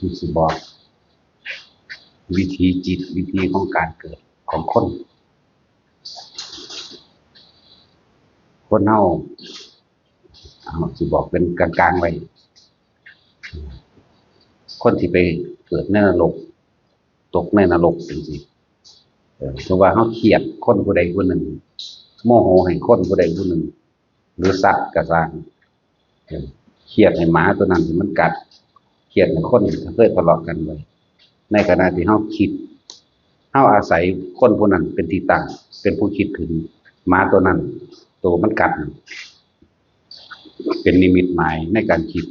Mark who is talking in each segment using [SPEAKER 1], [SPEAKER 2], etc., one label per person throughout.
[SPEAKER 1] มีสิบอกวิธีจิตวิธีของการเกิดของคนเฮาสิบอกเป็นกลางๆไว้คนที่ไปเกิดในนรกตกในนรกจริงๆเพราะว่าเขาเครียดคนผู้ใดผู้หนึ่งโมโหให้คนผู้ใดผู้หนึ่งหรือสัตว์กระซังเครียดให้หมาตัวนั้นที่มันกัดเครียดให้คนเคยทะเลาะกันไว้ในขณะที่เขาคิดเขาอาศัยคนผู้นั้นเป็นที่ตั้งเป็นผู้คิดถึงหมาตัวนั้นตัวมันกัดเป็นนิมิตหมายในการคิด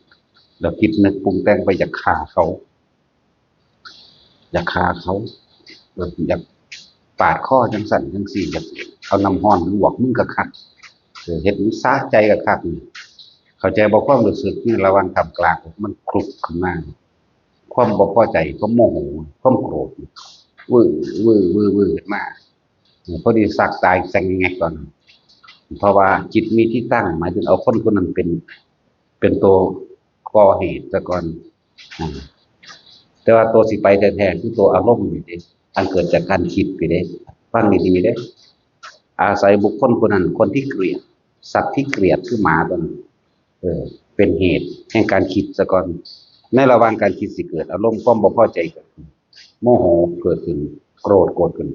[SPEAKER 1] แล้วคิดนึกปรุงแต่งไปอยากฆ่าเขาอยากปาดข้อจังสั่นจังสี่อยากเอาน้ำห้อนลวกมึงกะคักเฮ็ดมันซาใจกะคักนี่เข้าใจบ่ความรู้สึกนี่ระหว่างทำกลางมันคลุกขึ้นมาความบ่พอใจความโมโหความโกรธวื้อขึ้นมาพอดีสักตายแซงแงกก่อนเพราะว่าจิตมีที่ตั้งหมายถึงเอาคนคนนั้นเป็นตัวก่อเหตุซะก่อนแต่ว่าตัวสิไปแท้ๆคือตัวอารมณ์นี่เด้อันเกิดจากการคิดไปเด้ฟังดีๆเด้อาศัยบุคคลคนนั้นคนที่เกลียดสัตว์ที่เกลียดคือหมาตัวนั้นเป็นเหตุแห่งการคิดซะก่อนในระหว่างการคิดสิเกิดอารมณ์ความบ่พอใจเกิดขึ้นโมโหเกิดขึ้นโกรธขึ้น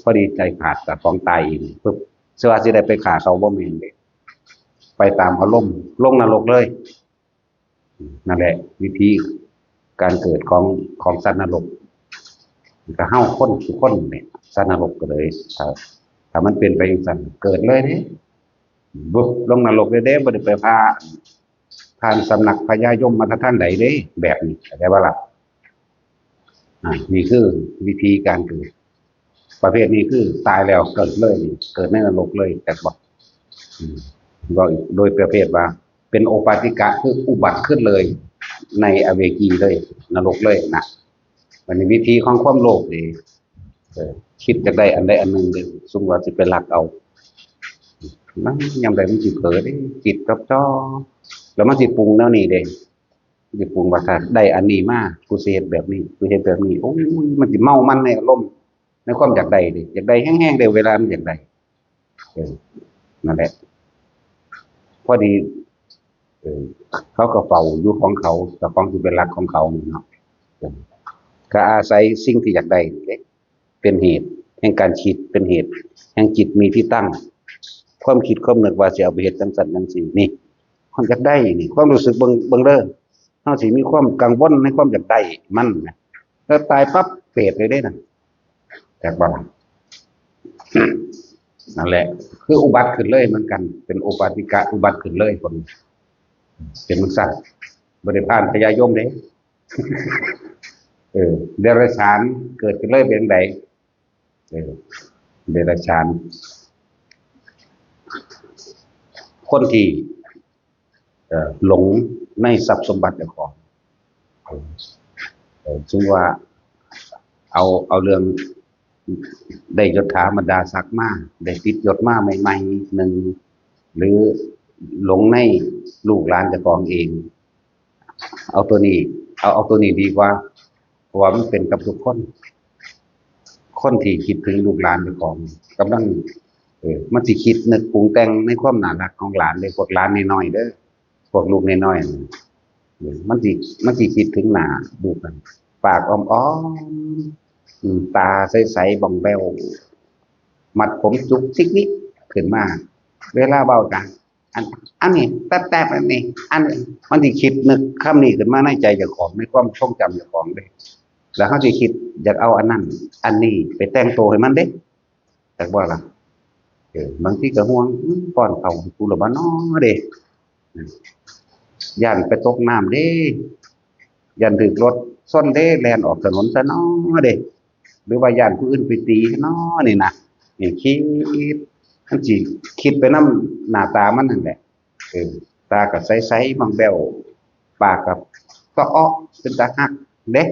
[SPEAKER 1] พอดีใจขาดกับของตายอีกปึ๊บสว่าสิได้ไปฆ่าเขาบ่แม่นเด้ไปตามอารมณ์ลงนรกเลยนั่นแหละวิธีการเกิดของสัตว์นรกก็เฮาคนทุกคนเนี่ยสัตว์นรกก็เลยถ้ามันเป็นไปอย่างนั้นเกิดเลยเด้บุลงนรกเลยเด้บ่ได้ไปผ่านสำนักพญายมมาทางใดเด้แบบนี้เข้าใจบ่ล่ะนี่คือวิธีการเกิดประเภทนี้คือตายแล้วเกิดเลยเกิดในนรกเลยแต่บอกโดยประเภทว่าเป็นโอปาติกะคืออุบัติขึ้นเลยในอเวกีเลยนรกเลยนะมันมีวิธีของความโลภนี่คิดจะได้อันใดอันหนึ่งเลยสมมติว่าจะเป็นหลักเอานั่นยังไงมันจิตเผลอได้จิตกับจ้อแล้วมันจิตปรุงแล้วนี่เด้จิตปรุงว่าถ้าได้อันนี้มากูเสพแบบนี้กูเห็นแบบนี้โอ้ยมันจิเมามันในอารมณ์ในความอยากได้ดิอยากได้แห้งๆเดี๋ยวเวลามันอยากได้นั่นแหละพอดีเขาก็เฝ้าอยู่ของเขาแต่ของที่เป็นรักของเขาเนาะก็อาศัยสิ่งที่อยากได้เป็นเหตุแห่งการคิดเป็นเหตุแห่งจิตมีที่ตั้งความคิดความนึกว่าจะเอาไปเหตุจังสันจังสีนี่ความอยากได้นี่ความรู้สึกเบิ่งเด้อเฮาสิมีความกังวลในความอยากได้มันนะแล้วตายปั๊บเปรตเลยได้น่ะจากบ่นั่นแหละคืออุบัติขึ้นเลยเหมือนกันเป็นโอปาติกะอุบัติขึ้นเลยคนเป็นมันสั่นบริพานพญายมเด้เดรัจฉานเกิดขึ้นเลยเป็นไดเดรัจฉานคนที่หลงในทรัพย์สมบัติของซึ่งว่าเอาเรื่องได้ยศถาบรรดาศักดิ์มาได้ติดยศมาใหม่ๆหนึ่งหรือหลงในลูกหลานเจ้าของเองเอาตัวนี้เอาตัวนี้ดีกว่าเพราะว่ามันเป็นกับทุกคนที่คิดถึงลูกหลานเจ้าของกำลังมันสิคิดนึกปรุงแต่งในความน่ารักของหลานเลยพวกหลานน้อยๆเด้อพวกลูกน้อยๆมันสิคิดถึงหน้าลูกกันปากอ้อมตาใสๆบ้องแบ้วมัดผมจุกซิกนิดขึ้นมาเวลาเบาจังอันนี้แป๊บๆอันนี้มันสิคิดนึกคำนี้ขึ้นมาในใจเจ้าของในความทรงจำเจ้าของเด้แล้วเขาสิคิดอยากเอาอันนั้นอันนี้ไปแต่งตัวให้มันเด้แต่ว่าล่ะบางทีก็ห่วงป้อนเขากูละบ่น้อเด้ย่านไปตกน้ำเด้ย่านถูกรถชนเด้แล่นออกถนนซะน้อเด้หรือว่าย่านผู้อื่นไปตีน้อนี่นะนี่คิดมันสิคิดไปนำหน้าตามันนั่นแหละตาก็ใสๆบางแบ้วปากก็อ้อเป็นตาฮักเด้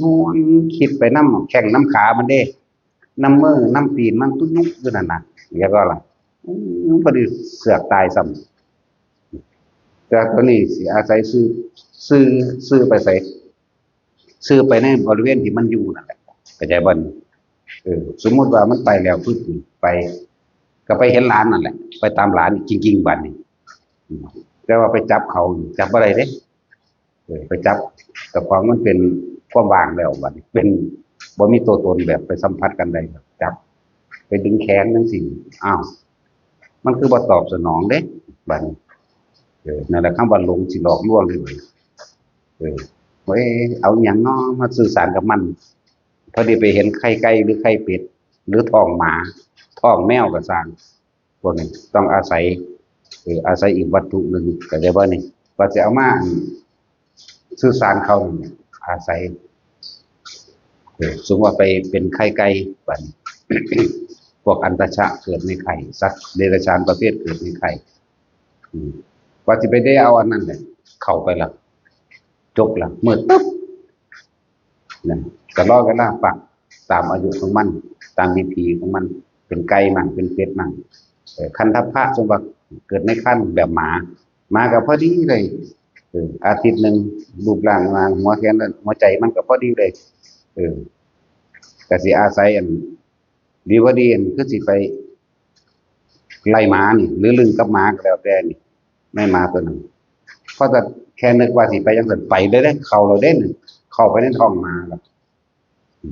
[SPEAKER 1] ห่วงคิดไปนำแข้งน้ำขามันเด้น้ำมือน้ำตีนมันตุ้ยุกอยู่นั่นน่ะเรียกว่าล่ะบ่ได้เสือกตายซ้ำแต่ตัวนี้สิอาศัยซื้อไปใส่ ซื้อไปในบริเวณที่มันอยู่นั่นแหละเข้าใจบ่สมมุติว่ามันไปแล้วพึ่งไปก็ไปเห็นหลานนั่นแหละไปตามหลานจริงๆบัดนี้แต่ว่าไปจับเขาจับอะไรเด้ไปจับแต่ความมันเป็นความว่างแล้วบัดนี้เป็นบ่มีตัวตนแบบไปสัมผัสกันได้ครับจับไปดึงแขนจังซี่อ้าวมันคือบ่ตอบสนองเด้บัดนี้นั่นแหละคำว่าหลงสิหลอกลวงเลยเว้ยเอาหยังเนาะมาสื่อสารกับมันพอดีไปเห็นไข่ไก่หรือไข่เป็ดหรือท้องหมาท้องแมวก็สร้างพวกนี้ต้องอาศัยอีกวัตถุหนึ่งก็ได้บ่นี่ว่าจะเอามาสื่อสารเขาเนี่ยอาศัยสมมติว่าไปเป็นไข่ไก่บัดนี้ พวกอันตชะเกิดในไข่สัตว์เดรัจฉานประเภทเกิดในไข่ว่าจะไปได้เอาอันนั้นเนี่ยเข้าไปละจบละมืดปุ๊บนะก็รอกันล่าปักตามอายุของมันตามวิธีของมันเป็นไก่มั่งเป็นเป็ดมั่งคันทัพพระสมบัติเกิดในขั้นแบบหมากับพอดีเลยอาทิตย์หนึ่งรูปร่างมาหัวแขนหัวใจมันกับพอดีเลยแต่สิอาศัยอันดีว่าดีอันคือสิไปไล่หมานี่หรือลึงกับหมาก็แล้วแต่นี่ไม่มาตัวหนึ่งเพราะแต่แค่นึกว่าสิไปยังเกิดไปได้เข้าเราได้หนึ่งเข้าไปในท้องหมาแล้ว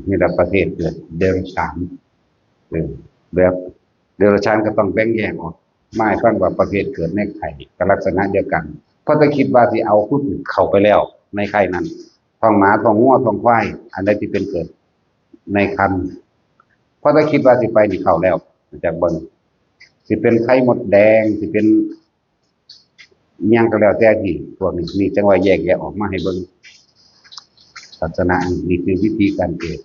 [SPEAKER 1] นี่แหละประเภทเกิดเดรัจฉานแบบเดรัจฉานก็ต้องแบ่งแยกออกไม่ฟังว่าประเภทเกิดในไข่กับลักษณะเดียวกันเพราะถ้าคิดว่าสิเอาผู้อื่นเข้าไปแล้วในไข่นั้นท้องหมาท้องงัวท้องควายอันใดที่เป็นเกิดในคันเพราะถ้าคิดว่าสิไปนี่เข้าแล้วจากบนสิเป็นไข่มดแดงสิเป็นยังก็แล้วแต่ที่พวกนี้จังว่าแยกแยะออกมาให้เบิ่งศาสนานี่คือวิธีการเกิด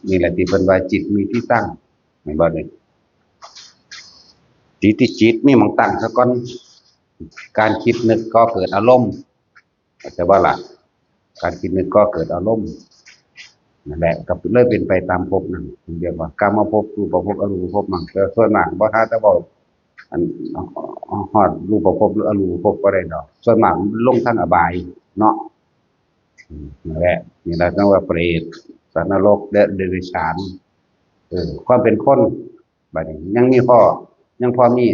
[SPEAKER 1] นี่แหละที่เพิ่นว่าจิตมีที่ตั้งแม่นบ่ได้จิตมีหม้องตั้งซะก่อนการคิดนึกก็เกิดอารมณ์แต่ว่าล่ะการคิดนึกก็เกิดอารมณ์นั่นแหละก็เลยเป็นไปตามภพนั่นเรียกว่ากามภพรูปภพอรูปภพมั่งแต่ส่วนมากบ่ถ้าจะบอกอันฮอดรูปภพหรืออรูปภพบ่ได้ดอกส่วนมากลงทางอบายเนาะนั่นแหละนี่แหละต้องว่าเปรตสัตว์นรกและเดรัจฉานความเป็นคนบัดนี้ยังพอมี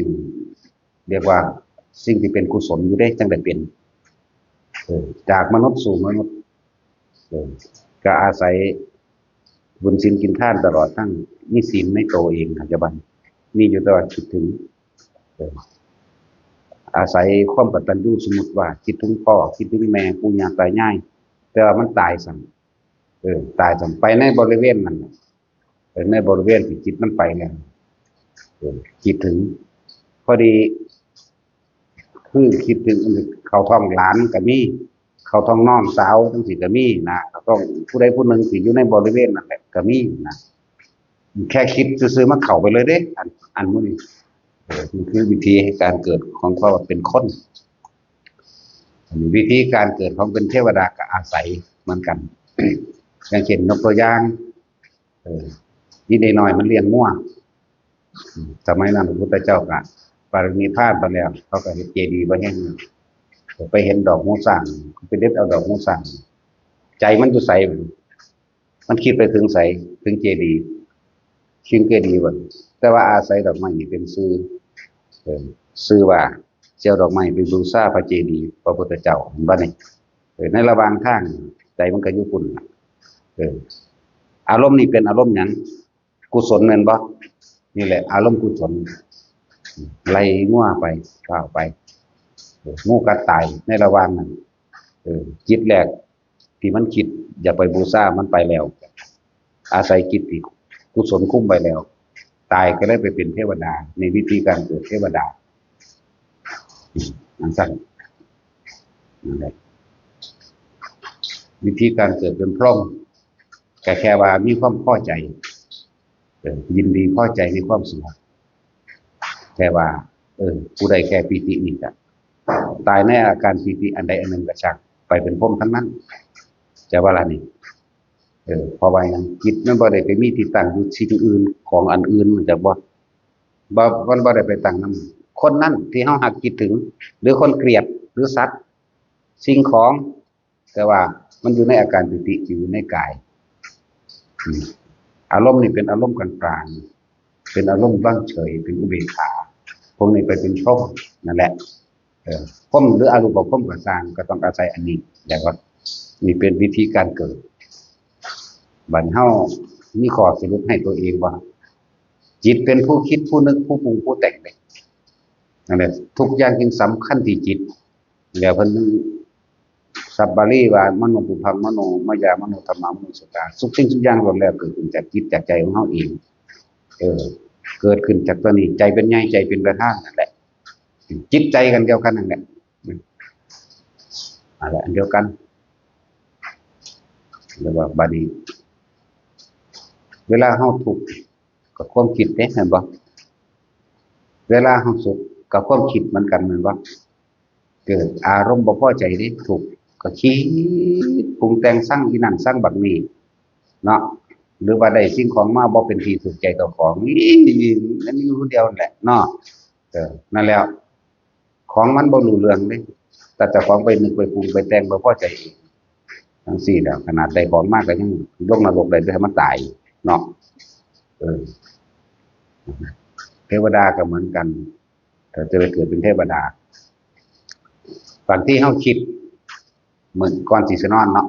[SPEAKER 1] เรียกว่าสิ่งที่เป็นกุศลอยู่ได้จังได้เป็นจากมนุษย์สู่มนุษย์ก็อาศัยบุญศีลกินทานตลอดทั้งมีศีลในตัวเองปัจจุบันมีอยู่ตลอดคิดถึงอาศัยความกตัญญูสมมุติว่าคิดถึงพ่อคิดถึงแม่ปู่ย่าตายายแต่ว่ามันตายสั่งตายสั่งไปในบริเวณนั้นในบริเวณที่จิตมันไปแล้วคิดถึงพอดีคือคิดถึงเขาท้องหลานก็มีเขาท้องน้องสาวทั้งสี่ก็มีนะเขาต้องผู้ใดผู้หนึ่งที่อยู่ในบริเวณนั่นแหละก็มีนะแค่คิดซื้อมาเข้าไปเลยเด้อันนี้นี่คือวิธีการเกิดของเขาเป็นคนวิธีการเกิดของเป็นเทวดาก็อาศัยเหมือนกันอย่างเช่นยกตัวอย่างยี่น้อยมันเลี้ยงมั่วสมัยนั้นพระพุทธเจ้าก็ปรินิพพานไปแล้วเขาก็เห็นเจดีย์ไว้ให้ไปเห็นดอกมูสังไปเด็ดเอาดอกมูสังใจมันอยู่ใสมันคิดไปถึงใสถึงเจดีย์ชิงเจดีย์วันแต่ว่าอาศัยดอกไม้นี่เป็นซื้อว่าเจ้าดอกไม้ไปบูชาพระเจดีย์พระพุทธเจ้าบ้านนี้ในระหว่างทางใจมันก็อยู่ปุ่นอารมณ์นี้เป็นอารมณ์หยังกุศลแม่นบ่นี่แหละอารมณ์กุศลไล่งัวไปก้าวไปงูกัดตายในระหว่างนั้นจิตแรกที่มันคิดอย่าไปบูชามันไปแล้วอาศัยจิตที่กุศลคุ้มไปแล้วตายก็ได้ไปเป็นเทวดาในวิธีการเกิดเทวดาอันสั้นนั่นแหละวิธีการเกิดเป็นพรหมแค่ว่ามีความพอใจยินดีพอใจในความสุขแค่ว่าผู้ใดแค่ปีตินี่จ้ะตายในอาการปีติอันใดอันหนึ่งก็ช่างไปเป็นพรหมทั้งนั้นจะว่าอะไรนี่พอไปนั้นจิตมันบ่ได้ไปมีที่ตั้งอยู่สิ่งอื่นของอันอื่นมันจะมันบ่ได้ไปตั้งนั้นคนนั้นที่เฮาหักคิดถึงหรือคนเกลียดหรือสัตว์สิ่งของแต่ว่า มันอยู่ในอาการปิติอยู่ในกายอืมอารมณ์นี่เป็นอารมณ์กลางๆเป็นอารมณ์ว่างเฉยเป็นอุเบกขาพวกนี้ไปเป็นพรหมนั่นแหละพรหมหรืออรูปภพก็สร้างก็ต้องอาศัยอันนี้แต่ว่านี่เป็นวิธีการเกิดบัดเฮามีข้อสรุปให้ตัวเองว่าจิตเป็นผู้คิดผู้นึกผู้ปรุงผู้แต่งเลยนั่นแหละทุกอย่างจึงสำคัญที่จิตแล้วเพิ่นสัพบาลีว่ามโนปุพังมโนมายามโนธรรมามโนสตาทุกสิ่งทุกอย่างล้วนแล้วเกิดขึ้นจากจิตจากใจของเฮาเองเออเกิดขึ้นจากตัวนี้ใจเป็นใหญ่ใจเป็นประธานนั่นแหละจิตใจกันเดียวกันนั่นแหละอะไรอันเดียวกันเรียกว่าบาดีเวลาเฮาทุกข์กับความคิดเด้เห็นบ่เวลาเฮาสุขกับความคิดเหมือนกันแม่นบ่เกิดอารมณ์บ่พอใจนี่ทุกข์ก็คิดปรุงแต่งสร้างอีนั่นสร้างบักนี้เนาะหรือว่าได้สิ่งของมาบ่เป็นที่ถูกใจเจ้าของนี่อันนี้รู้เดียวนั่นแหละเนาะนั่นแล้วของมันบ่รู้เรื่องเด้แต่เจ้าของไปนึกไปปรุงไปแต่งบ่พอใจเองทั้งสี่แล้วขนาดได้ของมากก็ยังลงนรกได้ด้วยให้มันตายเนาะเออเทวดาก็เหมือนกันถ้าจะไปเกิดเป็นเทวดาบางที่เฮาคิดเหมือนก่อนที่สินอนเนาะ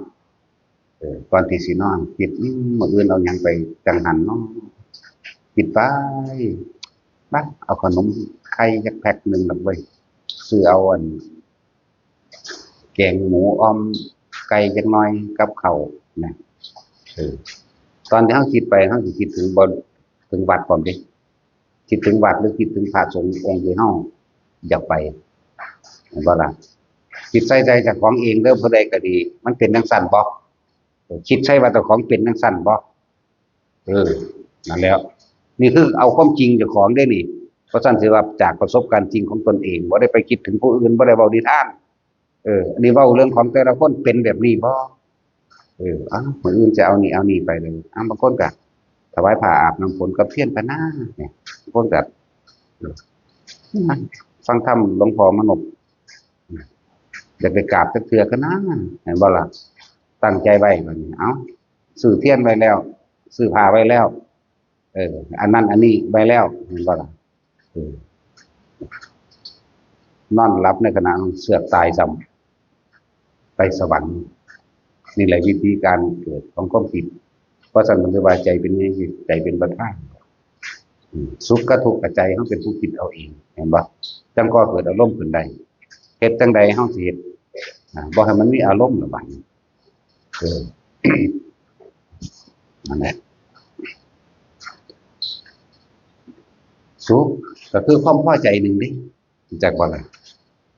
[SPEAKER 1] ก่อนที่สินอนคิดมื้ออื่นเอาหยังไปจังหันเนาะคิดไปบัดเอาขนมไข่จักแพ็คหนึงดอกเว้ยซื้อเอาอันแกงหมูอ้อมไก่จักหน่อยกับข้าวนะตอนที่เฮาคิดไปเฮาสิคิดถึงบ่ถึงวัดพร้อมเด้คิดถึงวัดหรือคิดถึงพระสงฆ์องค์ที่เฮาอยากไปเห็นบ่ล่ะคิดใส่ใจเจ้าของเองเด้อผู้ใดก็ดีมันเป็นจังซั่นบ่คิดใช่ว่าเจ้าของเป็นจังซั่นบ่นั่นแล้วนี่คือเอาความจริงเจ้าของได้นี่เพราะฉะนั้นสิว่าจากประสบการณ์จริงของตนเองบ่ได้ไปคิดถึงผู้อื่นบ่ได้เว้านิทานอันนี้เว้าเรื่องของแต่ละคนเป็นแบบนี้บ่มื้ออื่นจะเอานี่ไปเลยบางคนก็ถวายผ้าอาบน้ำฝนกับเพี้ยนพะนาเนี่ยบางคนก็ฟังธรรมหลวงพ่อมนพอยากไปกราบจักเทื่อก็นะเห็นบ่ล่ะตั้งใจไว้บัดนี้ซื้อเทียนไว้แล้วซื้อผ้าไว้แล้วอันนั้นอันนี้ไว้แล้วเห็นบ่ล่ะนอนหลับในขณะเสือกตายซ้ำไปสวรรค์นี่แหละวิธีการเกิดของความคิดเพราะฉะนั้นมันจะว่าใจเป็นยังไงใจเป็นประธานสุขกับทุกข์กับใจเขาเป็นผู้คิดเอาเองเห็นบ่จังก็เกิดอารมณ์ขึ้นได้เฮ็ดจังใดเฮาสิเฮ็ดบ่ให้มันมีอารมณ์ละบัดนี้นั่นแหละสุขก็คือความพอใจหนึ่งเด้จากบ่ล่ะ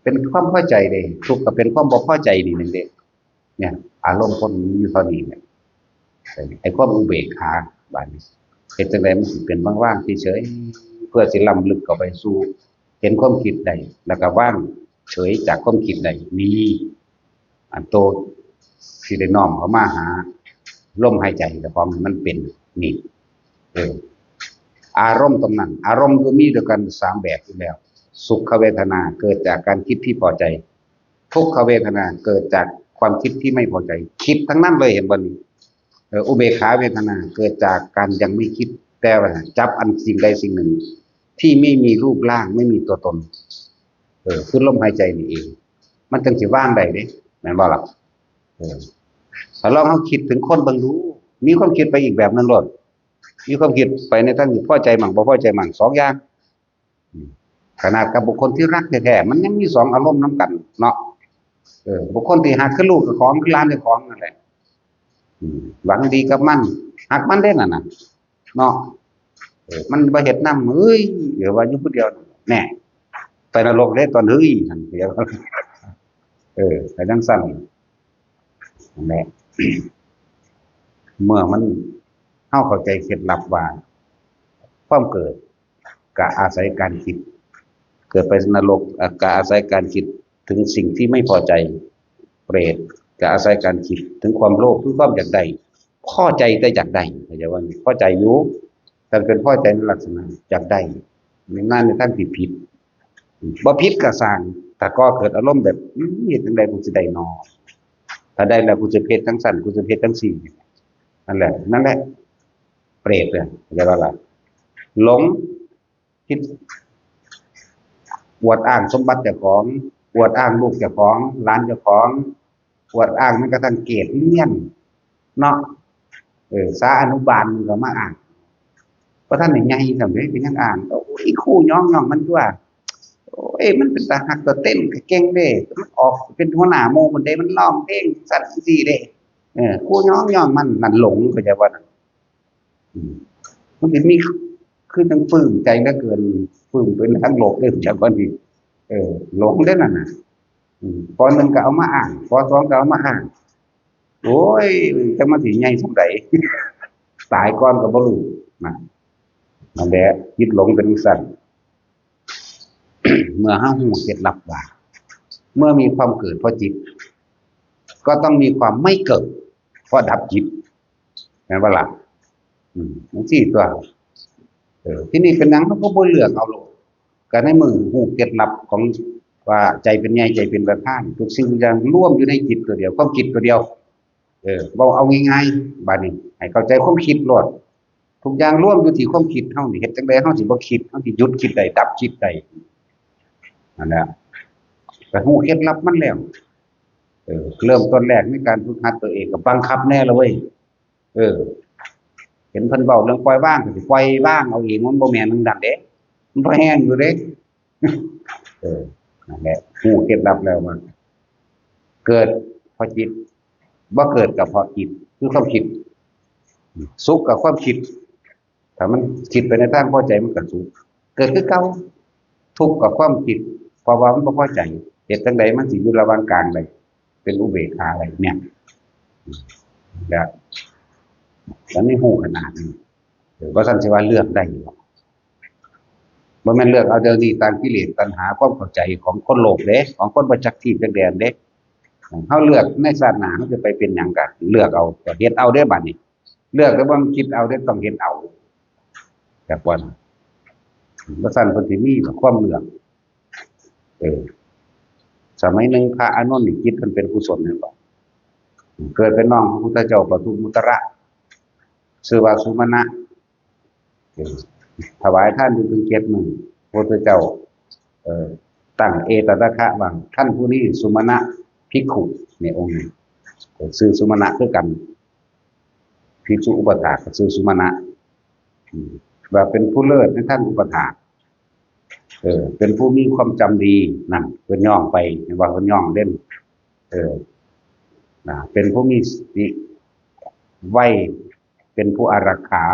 [SPEAKER 1] เป็นความพอใจเด้ทุกข์ก็เป็นความบ่พอใจนี่หนึ่งเด้เนี่ยอารมณ์คนมีอยู่เท่านี้เนี่ยไอ้ความอุเบกขาบัดนี้เฮ็ดจังไดมันสิเป็นว่างๆเฉยๆเพื่อสิล้ำลึกเข้าไปสู่เห็นความคิดได้แล้วก็ว่างเฉยจากความคิดใดนี้อันโตสิได้น้อมเข้ามาหาลมหายใจแต่ของมันเป็นนี่อารมณ์ตรงนั้นอารมณ์ก็มีด้วยกัน3แบบอยู่แล้วสุขเวทนาเกิดจากการคิดที่พอใจทุกขเวทนาเกิดจากความคิดที่ไม่พอใจคิดทั้งนั้นเลยเห็นบ่นี่อุเบกขาเวทนาเกิดจากการยังไม่คิดแต่ว่าจับอันสิ่งใดสิ่งหนึ่งที่ไม่มีรูปร่างไม่มีตัวตนคือลมหายใจนี่เองมันจังสิว่างได้เด้แม่นบ่ล่ะถ้าลองเฮาคิดถึงคนเบิ่งดูมีความคิดไปอีกแบบนึงโลดมีความคิดไปในทางที่พอใจมั่งบ่พอใจมั่ง2อย่างขนาดกับบุคคลที่รักแท้ๆมันยังมี2อารมณ์นำกันเนาะบุคคลที่หักคือลูกคือของคือหลานคือของนั่นแหละหวังดีกับมันหักมันได้นั่นน่ะเนาะมันบ่เฮ็ดนำเดี๋ยวว่าอยู่ผู้เดียวแน่ไปนรกเด้ตอนนั่นเดี๋ยวไปจังซั่นนั่นแหละเมื่อมันเฮาเข้าใจเคล็ดลับว่าความเกิดก็อาศัยการคิดเกิดไปนรกก็อาศัยการคิดถึงสิ่งที่ไม่พอใจเปรตก็อาศัยการคิดถึงความโลภคือความอยากได้พอใจแต่อยากได้เข้าใจว่าพอใจอยู่แต่เป็นพอใจในลักษณะอยากได้ในทางที่ผิดบ่ผิดก็สร้างแต่ก็เกิดอารมณ์แบบเฮ็ดจังได๋กูสิได้น้อ ถ้าได้แล้วกูจะเพศทั้งสั้นกูจะเพศทั้งสี่นั่นแหละเปรตเลยเรียกว่าอะไรหลงคิดอวดอ้างสมบัติเจ้าของอวดอ้างลูกเจ้าของหลานเจ้าของอวดอ้างมันกระทั่งเกศเลี้ยนเนาะสาอนุบาลมันก็มาอ่านเพราะท่านใหญ่ๆสำเร็จเป็นยังอ่านโอ้ยคู่ย่องมันด้วยโอ้ยมันเป็นตาหักตัวเต้นเก่งเด้มันออกเป็นหัวหน้าโมคนใดมันร้องเพลงสั่นสี่เด้คู่ย่องมันนั่นหลงก็จะว่ามันมีคือทั้งปลื้มใจเหลือเกินปลื้มเป็นทั้งโลกเลยจากวันนี้หลงได้นั่นน่ะพอหนึ่งก็เอามาอ่านพอสองก็เอามาอ่านโอ้ยจะมาถึงไงสักไหนตายก่อนก็บ่รู้นะนั่นแหละจิตหลงเป็นสั่น เมื่อห้าหูเจ็ดลับว่าเมื่อมีความเกิดเพราะจิตก็ต้องมีความไม่เกิดเพราะดับจิตเห็นปะล่ะนั่นสี่ตัวที่นี่เป็นหนังเขาก็บ่เลือกเอาโลกก็ในมือหูเจ็ดลับของว่าใจเป็นใหญ่ใจเป็นประธานทุกสิ่งอย่างร่วมอยู่ในจิตตัวเดียวความคิดตัวเดียวเราเอาง่ายๆบาดนี้ให้เข้าใจความคิดโลดทุกอย่างร่วมอยู่ที่ความคิดเฮานี่เฮ็ดจังได๋เฮาสิบ่คิดเฮาสิหยุดคิดได้ดับคิดได้นั่นแหละแต่ฮู้เคล็ดลับมันแล้วเริ่มต้นแรกในการฝึกหัดตัวเองก็บังคับแน่เลยเว้ยเห็นเพิ่นเว้าเรื่องปล่อยว่างก็สิปล่อยว่างเอาเองมันบ่แม่นมันดันเด้มันบ่แห้งอยู่เด้นั่นแหละฮู้เคล็ดลับแล้วว่าเกิดเพราะจิตบ่เกิดก็เพราะจิตคือความคิดสุขกับความคิดถ้ามันคิดไปในทางพอใจมันก็สุขเกิดคือเก่าทุกข์กับความคิดเพราะว่ามันบ่พอใจเหตุจังใดมันสิอยู่ระหว่างกลางใดเป็นอุเบกขาอะไรเนี่ยแล้วแล้วนี่ฮู้ขนาดนี้บ่ซั่นสิว่าเลือกได้บ่แม่นเลือกเอาเดี๋ยวนี้ตามกิเลสตัณหาความเข้าใจของคนโลกเด้ของคนบ่จักที่จักแดนเด้เฮาเลือกในศาสนาเฮาจะไปเป็นหยังก็เลือกเอาก็เฮ็ดเอาเด้อบัดนี้เลือกแล้วบ่คิดเอาได้ต้องเฮ็ดเอาแต่ก่อนบ่ซั่นเพิ่นสิมีความเลือกสมัยหนึ่งพระอานนท์นี่จิตมันเป็นกุศลเนี่ยบอกเกิดเป็นน้องพระพุทธเจ้าปทุมมุตระชื่อว่าสุมาณะถวายท่านอยู่ถึง7 มื้อพระพุทธเจ้าตั้งเอตตะคะว่าท่านผู้นี้สุมาณะภิกขุในองค์นี้ชื่อสุมาณะคือกันภิกษุอุปถากชื่อสุมาณะว่าเป็นผู้เลิศในท่านอุปถากเป็นผู้มีความจำดีนั่นเพิ่นย่องไปว่าเพิ่นย่องเล่นเป็นผู้มีสติไว้เป็นผู้อารักขา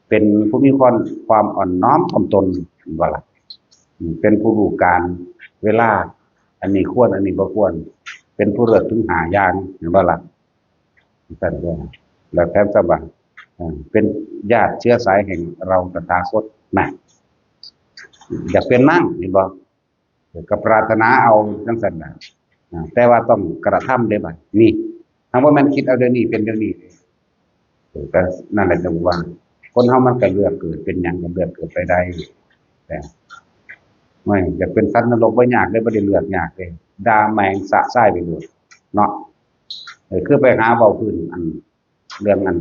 [SPEAKER 1] เป็นผู้มีความอ่อนน้อมถ่อมตนว่าล่ะเป็นผู้รู้การเวลาอันนี้ควรอันนี้บ่ควรเป็นผู้เลิศถึง5 อย่างเห็นบ่ล่ะนั่นก็แล้วแถมซะว่าเป็นญาติเชื้อสายแห่งเราตถาคตน่ะอยากเป็นมั่งเห็นบ่ก็ปรารถนาเอาจังซั่นน่ะแต่ว่าต้องกระทำได้บัดนี่ถ้าว่ามันคิดเอาเดี๋ยวนี้เป็นเดี๋ยวนี้ก็นั่นแหละจังว่าคนเฮามันก็เลือกเกิดเป็นหยังก็เลือกเกิดไปได้แต่ไม่อยากเป็นสัตว์นรกบ่ยากเลยบ่ได้เลือกยากเลยด่าแมงสะซ้ายไปหมดเนาะคือไปหาเว้าพื้นอันเรื่องอัน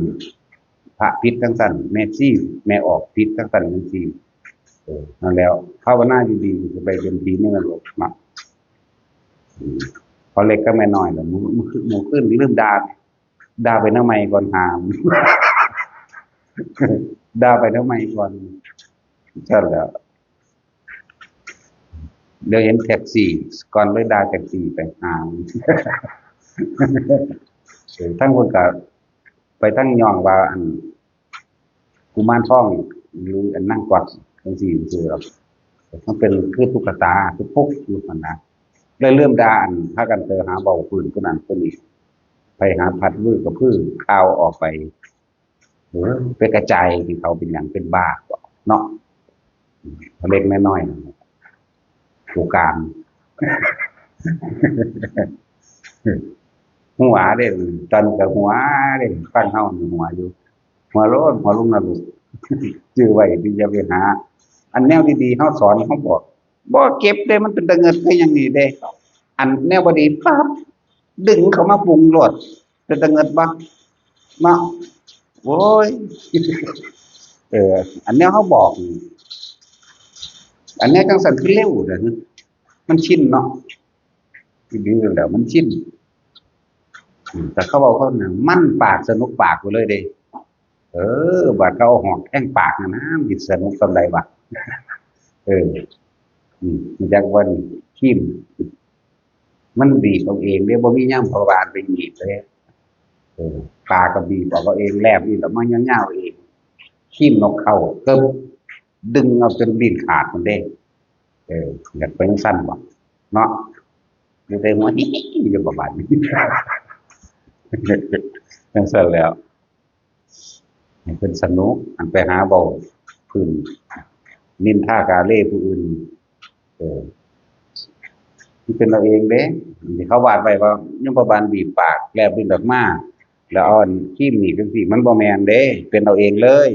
[SPEAKER 1] พระพิษจังซั่นแม่ชีแม่ออกพิษจังซั่นจังซี่นั่นแล้วภาวนาดีๆจะไปเป็นผีในนรกเนาะพอเล็กก็ไม่น้อยแล้วหมูขึ้นลืมด่าไปทำไมก่อนหามด่าไปทำไมก่อนใช่แล้วเดี๋ยวเห็นแท็กซี่ก่อนเลยด่าแท็กซี่ไปหามทั้งคนก็ไปทั้งย่องว่าอันกุมารทองหรืออันนั่งกวักจังซี่ซื่อๆมันเป็นคือตุ๊กตาคือพกอยู่นั่นนะเลยเริ่มด่าอันพากันไปหาเบาพื้นผู้นั้นผู้นี้ไปหาพัดมือกับพืชข่าวออกไปไปกระจายที่เขาเป็นอย่างเป็นบ้าเนาะเล็กน้อยผู้การหัวเด้ตอนกับหัวเด้ฟังเฮาหัวอยู่หัวโลดหัวลุงนรกชื่อไว้ที่จะไปหาอันแนวดีๆเฮาสอนเฮาบอกบ่เก็บเด้มันเป็นตะเงิดคือหยังนี่เด้อันแนวบ่ดีปั๊บ ดึงเขามาปรุงรสเป็นตะเงิดบักเนาะโอ้ยอันเนี้ยเขาบอกอันเนี้ยจังสันคือเร็วเด้อมันชินเนาะดีแล้วมันชินแต่เขาบอกเขาเนี่ยมั่นปากสนุกปากไปเลยเด้บาดเขาหอกแข้งปากนะมันสนุกสำใดวะเออจากวันขี้มมันบีบเอาเองเนี่ยบ่มีย่างพอบานไปบีบเลยปลาก็บีบเอาเองแลบนี่แล้วมันย่างๆเองขี้มนกเข้าก็ดึงเอาจนบินขาดมันได้อยากเป็นสั้นบ่เนาะอยู่ในหัวนี่อยู่ประมาณนี้เป็นสั้นแล้วเป็นสนุกอันไปหาเบาพื้นนินท่ากาเล่ผู้อื่นที่เป็นเราเองเด้ที่เขาวาดไว้ว่าย่อมประบาลบีบปากแลบบินดอกมาแล้วอ่อนขี้มหนีเป็นสิมันบ่แมนเด้เป็นเราเองเลย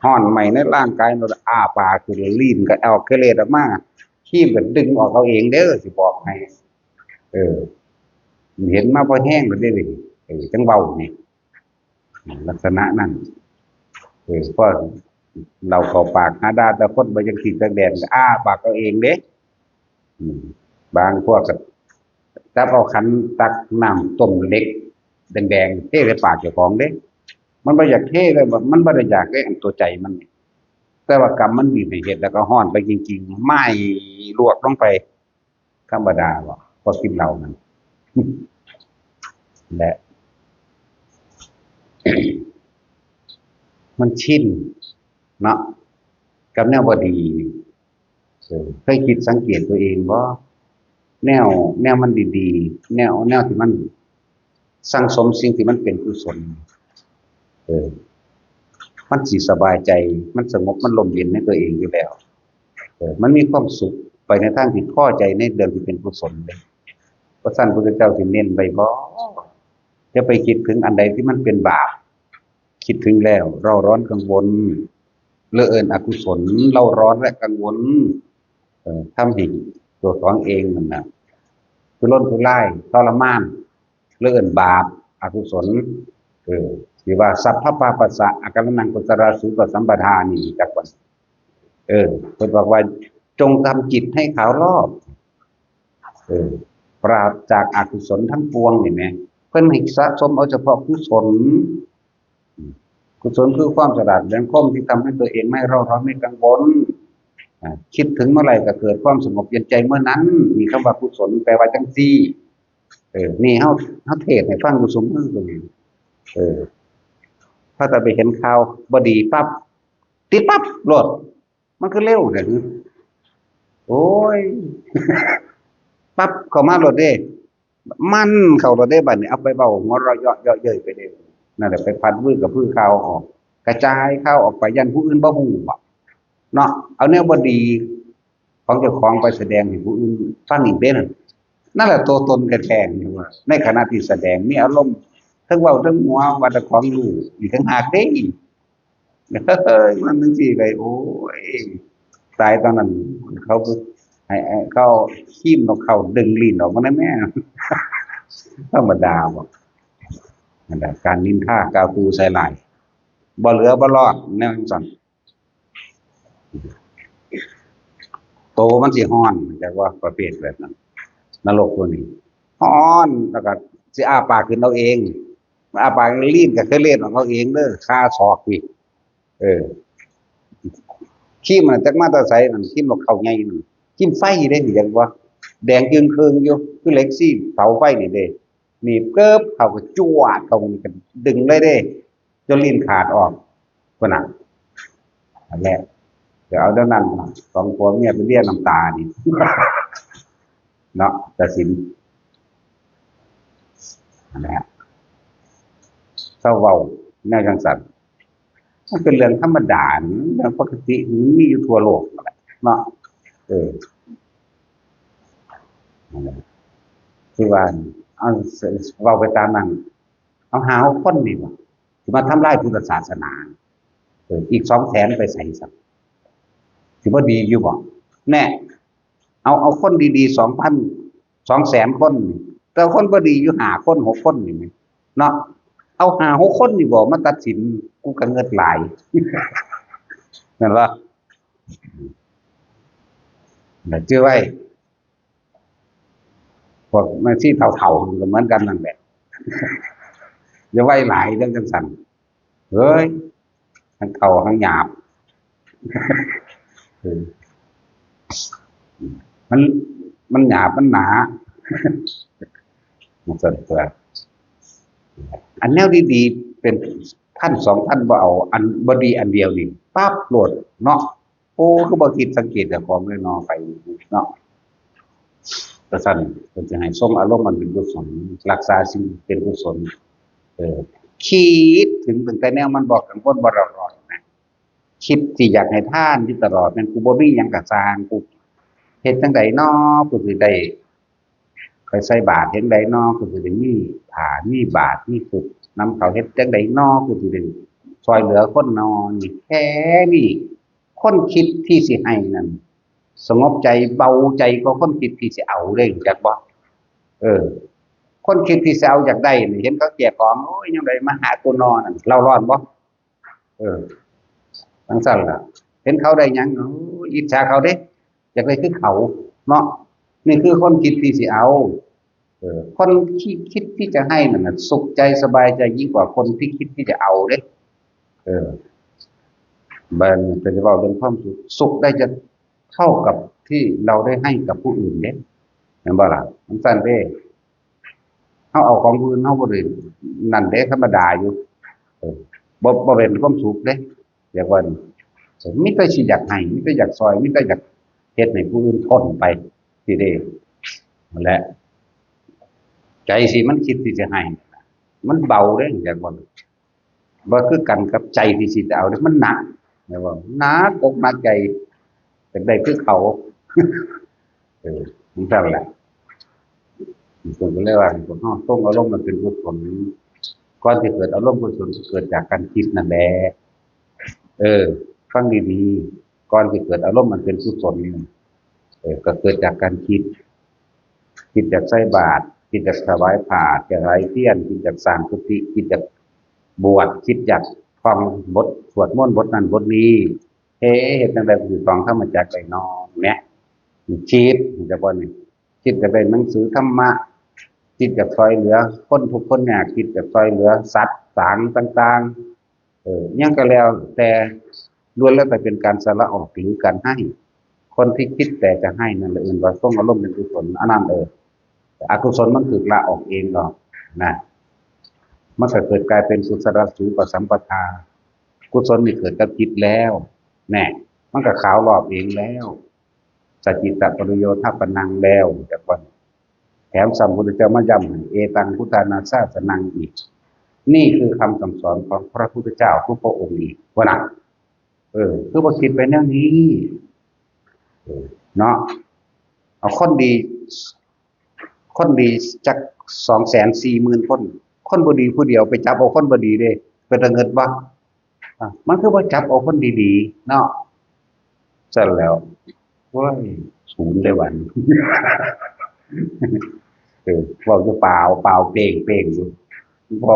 [SPEAKER 1] ห่อนใหม่ในร่างกายเราอ้าปากคือลิ้นก็เอาเคเลดออกมาขี้มก็ดึงออกเอาเองเด้อสิบอกให้เห็นมาพอแห้งก็ได้เลยจังเบานี่ลักษณะนั้นเพราะเราเข้าปากหาดาตะคดบ่จังสิจังแดงก็อ้าปากเอาเองเด้บางพวกก็จับเอาขันตักน้ำต้มเล็กแดงๆเทใส่ปากเจ้าของเด้มันบ่อยากเทเลยมันบ่ได้อยากได้อันตัวใจมันแต่ว่ากรรมมันบีบให้เฮ็ดแล้วก็ฮ้อนไปจริงๆไหม้ลวกลงไปธรรมดาบ่พอกินเหล้ามันและมันชินเนาะกับแนวบ่ดีเคยคิดสังเกตตัวเองบ่แนวมันดีๆแนวที่มันสั่งสมสิ่งที่มันเป็นกุศลมันสิสบายใจมันสงบมันลมเย็นในตัวเองอยู่แล้วมันมีความสุขไปในทางที่พอใจในเรื่องที่เป็นกุศลเลยเพราะท่านพุทธเจ้าสิเน้นไว้บ่จะไปคิดถึงอันใดที่มันเป็นบาปคิดถึงแล้วเราร้อนกังวลเลอะเอินอกุศลเราร้อนและกังวลทำให้ตัวของเองนั่นน่ะคือล้นคือไล่ทรมานเลอะเอินบาปอกุศลที่ว่าสัพพะปาปัสสะอาการนังกุศลสุปสัมปทานี่จักว่าเพิ่นบอกว่าจงทำจิตให้ขาวรอบปราศจากอกุศลทั้งปวงเห็นไหมเพิ่นให้สะสมเอาเฉพาะกุศลคือความฉลาดแหลมคมที่ทำให้ตัวเองไม่เร่าร้อนไม่กังวลคิดถึงเมื่อไหร่ก็เกิดความสงบเย็นใจเมื่อนั้นมีคำว่ากุศลแปลว่าจังซี่นี่เฮาเทศให้ฟังอยู่เสมอตรงนี้ถ้าจะไปเห็นข่าวบ่ดีปั๊บติดปั๊บโหลดมันคือเร็วเด้อโอ้ยปั๊บเข้ามาโหลดเด้มันเข้าโหลดเด้บัดนี้เอาไปเว้าหัวเราะเยาะเยาะเย้ยไปเด้นั่นแหละไปพัดวื้อกับพื้นข่าวออกกระจายข่าวออกไปยันผู้อื่นบ่ฮู้เนาะเอาแนวบ่ดีของเจ้าของไปแสดงให้ผู้อื่นฟังอีกเด้นั่นแหละตัวตนแท้ๆนี่ว่าในขณะที่แสดงมีอารมณ์ทั้งเว้าทั้งหัวว่าเจ้าของรู้อีกทั้งหากเด้มันจังซี่ไปโอ้ยตายตอนนั้นเขาให้เขาคีบนกเขาดึงลิ้นออกมาได้แม่ธรรมดาบ่นั่นแหละการนินทากาคูใส่ลายบ่เหลือบ่รอดแนวจังซั่นโตมันสิฮ้อนจักว่าประเภทแบบนั้นนรกตัวนี้ฮ้อนแล้วก็สิอ้าปากขึ้นเอาเองอ้าปากลิ้นก็คือเล่นของเขาเองเด้อคาศอกอีกขี้มันจักมาแต่ไสนั่นขี้นกเขาใหญ่นั่นขี้ไฟเด้จังว่าแดงจึงครึ่งอยู่คือเหล็กซี่เผาไฟนี่เด้นี่เกิบเขาก็จวดเขาก็ดึงเลยเด้จนลิ้นขาดออกพุ่นน่ะอันแรกเดี๋ยวเอาเท่านั้นสองผัวเมียไปเรียกน้ำตานี่เนาะตัดสินนั่นแหละเศร้าเว้าแนวจังซั่นมันเป็นเรื่องธรรมดาเรื่องปกติมีอยู่ทั่วโลกนั่นแหละเนาะนั่นแหละที่ว่าเอาเว้าไปตามนั้นเอาหาคนนี่บ่สิมาทำลายพุทธศาสนาอีก200,000ไปใส่ซักสิบ่ดีอยู่บ่แน่เอาคนดีๆ2,000 200,000คน แต่คนบ่ดีอยู่5 คน6 คนนี่แหมเนาะเอา5 6 คนนี่บ่มาตัดสินกูก็เงิดหลายนั่นว่าน่ะชื่อไว้พวกแม่ชีเฒ่าๆก็เหมือนกันนั่นแหละอย่าไว้หลายเรื่องจังซั่นเฮ้ยทั้งเฒ่าทั้งหยาบเออมันมันหยาบมันหนามันสั่นตัวอันแนวดีๆเป็นท่าน2 ท่านบ่เอาอันบ่ดีอันเดียวนี่ปั๊บโลดเนาะโอ้คือบ่คิดสังเกตเจ้าของเลยเนาะไปเนาะแต่ซั่นเพิ่นสิให้ทรงอารมณ์มันเป็นกุศลรักษาสิ่งเป็นกุศลเออคิดถึงตั้งแต่แนวมันบอกกังวลบ่ร้อนๆนะคิดสิอยากให้ทานอยู่ตลอดแม่นกูบ่มีหยังก็สร้างกูเฮ็ดจังไดน้อกูสิได้ไปใส่บาตรเฮ็ดใดน้อกูสิได้มีผ้ามีบาตรมีสุขนำเขาเฮ็ดจังไดน้อกูสิได้ช่วยเหลือคนน้อนี่แค่นี้คนคิดที่สิให้นั่นสงบใจเบาใจกว่าคนคิดที่สิเอาเด้รู้จักบ่เออคนคิดที่สิเอาอยากได้นี่เห็นเขาแจกของโอ้ยยังไดมาหาตัวนอนั่นเราร้อนบ่เออจังซั่นล่ะเห็นเขาได้หยังโอ้ยอิจฉาเขาเด้อยากได้คือเขาเนาะนี่คือคนคิดที่สิเอาคนที่คิดที่จะให้นั่นน่ะสุขใจสบายใจยิ่งกว่าคนที่คิดที่จะเอาเด้เออบัดนี้ก็จะเว้าเรื่องความสุขได้จะเท่ากับที่เราได้ให้กับผู้อื่นเด้แม่นบ่ล่ะมันซั่นเด้เฮาเอาของผู้อื่นเฮาบ่ได้นั่นเด้ธรรมดาอยู่เออบ่เป็นความสุขเด้เรียกว่ามีแต่สิอยากให้มีแต่อยากซอยมีแต่อยากเฮ็ดให้ผู้อื่นทนไปสิเด้นั่นแหละใจสิมันคิดที่จะให้มันเบาเด้อยากบ่คือกันกับใจที่สิจะเอาเด้มันหนักแม่นบ่หนักอกหนักใจเป็นได้คือเขามันซั่นแหละผมก็เลยว่าพวกเฮาทรงอารมณ์มันเป็นกุศลก่อนที่เกิดอารมณ์กุศลเกิดจากการคิดนั่นแหละฟังดีๆก่อนที่เกิดอารมณ์มันเป็นกุศลก็เกิดจากการคิดจากใส่บาตรคิดจากถวายผ้าจากไหว้เทียนคิดจากสร้างกุฏิคิดจากบวชคิดจากฟังบทสวดมนต์บทนั้นบทนี้เฮ็ดจังได๋สิฟังธรรมจักรได้น้อเนี่ยคิดจะบ่นี่คิดจะได้หนังสือธรรมะคิดจากช่วยเหลือคนทุกข์คนยากคิดจากช่วยเหลือสัตว์สางต่างๆหยังก็แล้วแต่ล้วนแล้วแต่เป็นการสละออกหรือการให้คนที่คิดแต่จะให้นั่นแหละว่าทรงอารมณ์เป็นกุศลอันนั้นอกุศลมันถูกละออกเองหรอกนะมันก็เกิดกลายเป็นกุศลสูปสัมปทากุศลนี่เกิดกับจิตแล้วแน่มันก็ขาวรอบเองแล้วสัจจิตปริโยทปนังแล้วจากวันแถมสัมพุทธเจ้ามาย้ำให้เอตังพุทธานาสาสนังอีกนี่คือคำสั่งสอนของพระพุทธเจ้าทุกพระองค์อีกว่านะคือบ่คิดไปแนวนี้เนาะเอาคนดีจัก240,000 คนคนบ่ดีผู้เดียวไปจับเอาคนบ่ดีเด้เป็นตาเงิดบ่มันคือบ่จับเอาคนดีๆเนาะซั่นแล้วโอ้ยศูนย์เลยวันเว้าอยู่เปล่าเป้งๆอยู่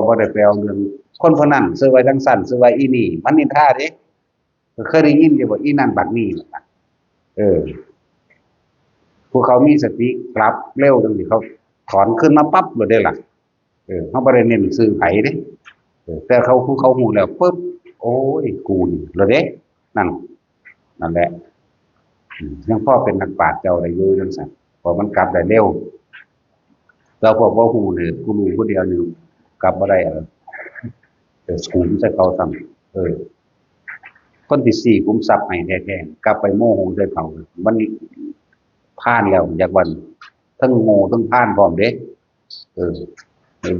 [SPEAKER 1] บ่ได้ไปเอาเรื่องคนผู้นั้นซื้อไว้จังซั่นซื้อไว้อีนี่มันนินทาเด้เคยได้ยินอยู่บ่อีนั่นบักนี้ล่ะผู้เขามีสติกลับเร็วจังซี่เขาถอนขึ้นมาปั๊บเลยได้ล่ะเขาบ่ได้เน้นซื้อไผเด้แต่ผู้เขาฮู้แล้วปึ๊บโอ้ยกูนี่แล้วเด้นั่นแหละยังพอเป็นนักปราชญ์เจ้าได้อยู่จังซั่นเพราะมันกลับได้เร็วแล้วพวกบ่ฮู้นี่กูรู้ผู้เดียวนี่กลับบ่ได้สูญใส่เขาซ้ำคนที่4กุมทรัพย์ให้แท้ๆกลับไปโมโหใส่เขามันพลาดแล้วอยากวันทั้งโง่ทั้งพลาดพร้อมเด้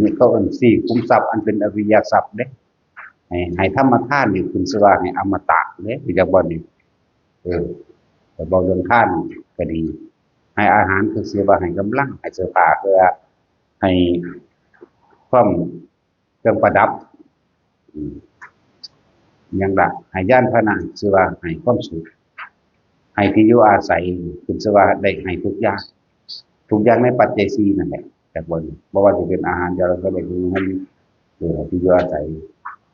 [SPEAKER 1] นี่เขาเอิ้น4กุมทรัพย์อันเป็นอริยทรัพย์เด้ให้ธรรมทานนี่ขึ้นชื่อว่าให้อมตะเด้อยากบ่นี่แต่บ่เรื่องทานก็ดีให้อาหารคือชื่อว่าให้กำลังให้เสื้อผ้าคือให้ความเครื่องประดับอย่างละให้ยานพาหนะชื่อว่าให้ความสุขให้ที่อยู่อาศัยคือชื่อว่าได้ให้ทุกอย่างในปัจจัย4นั่นแหละ จากบนบ่ว่าจะเป็นอาหารยาละก็ได้คือให้ที่อยู่อาศัย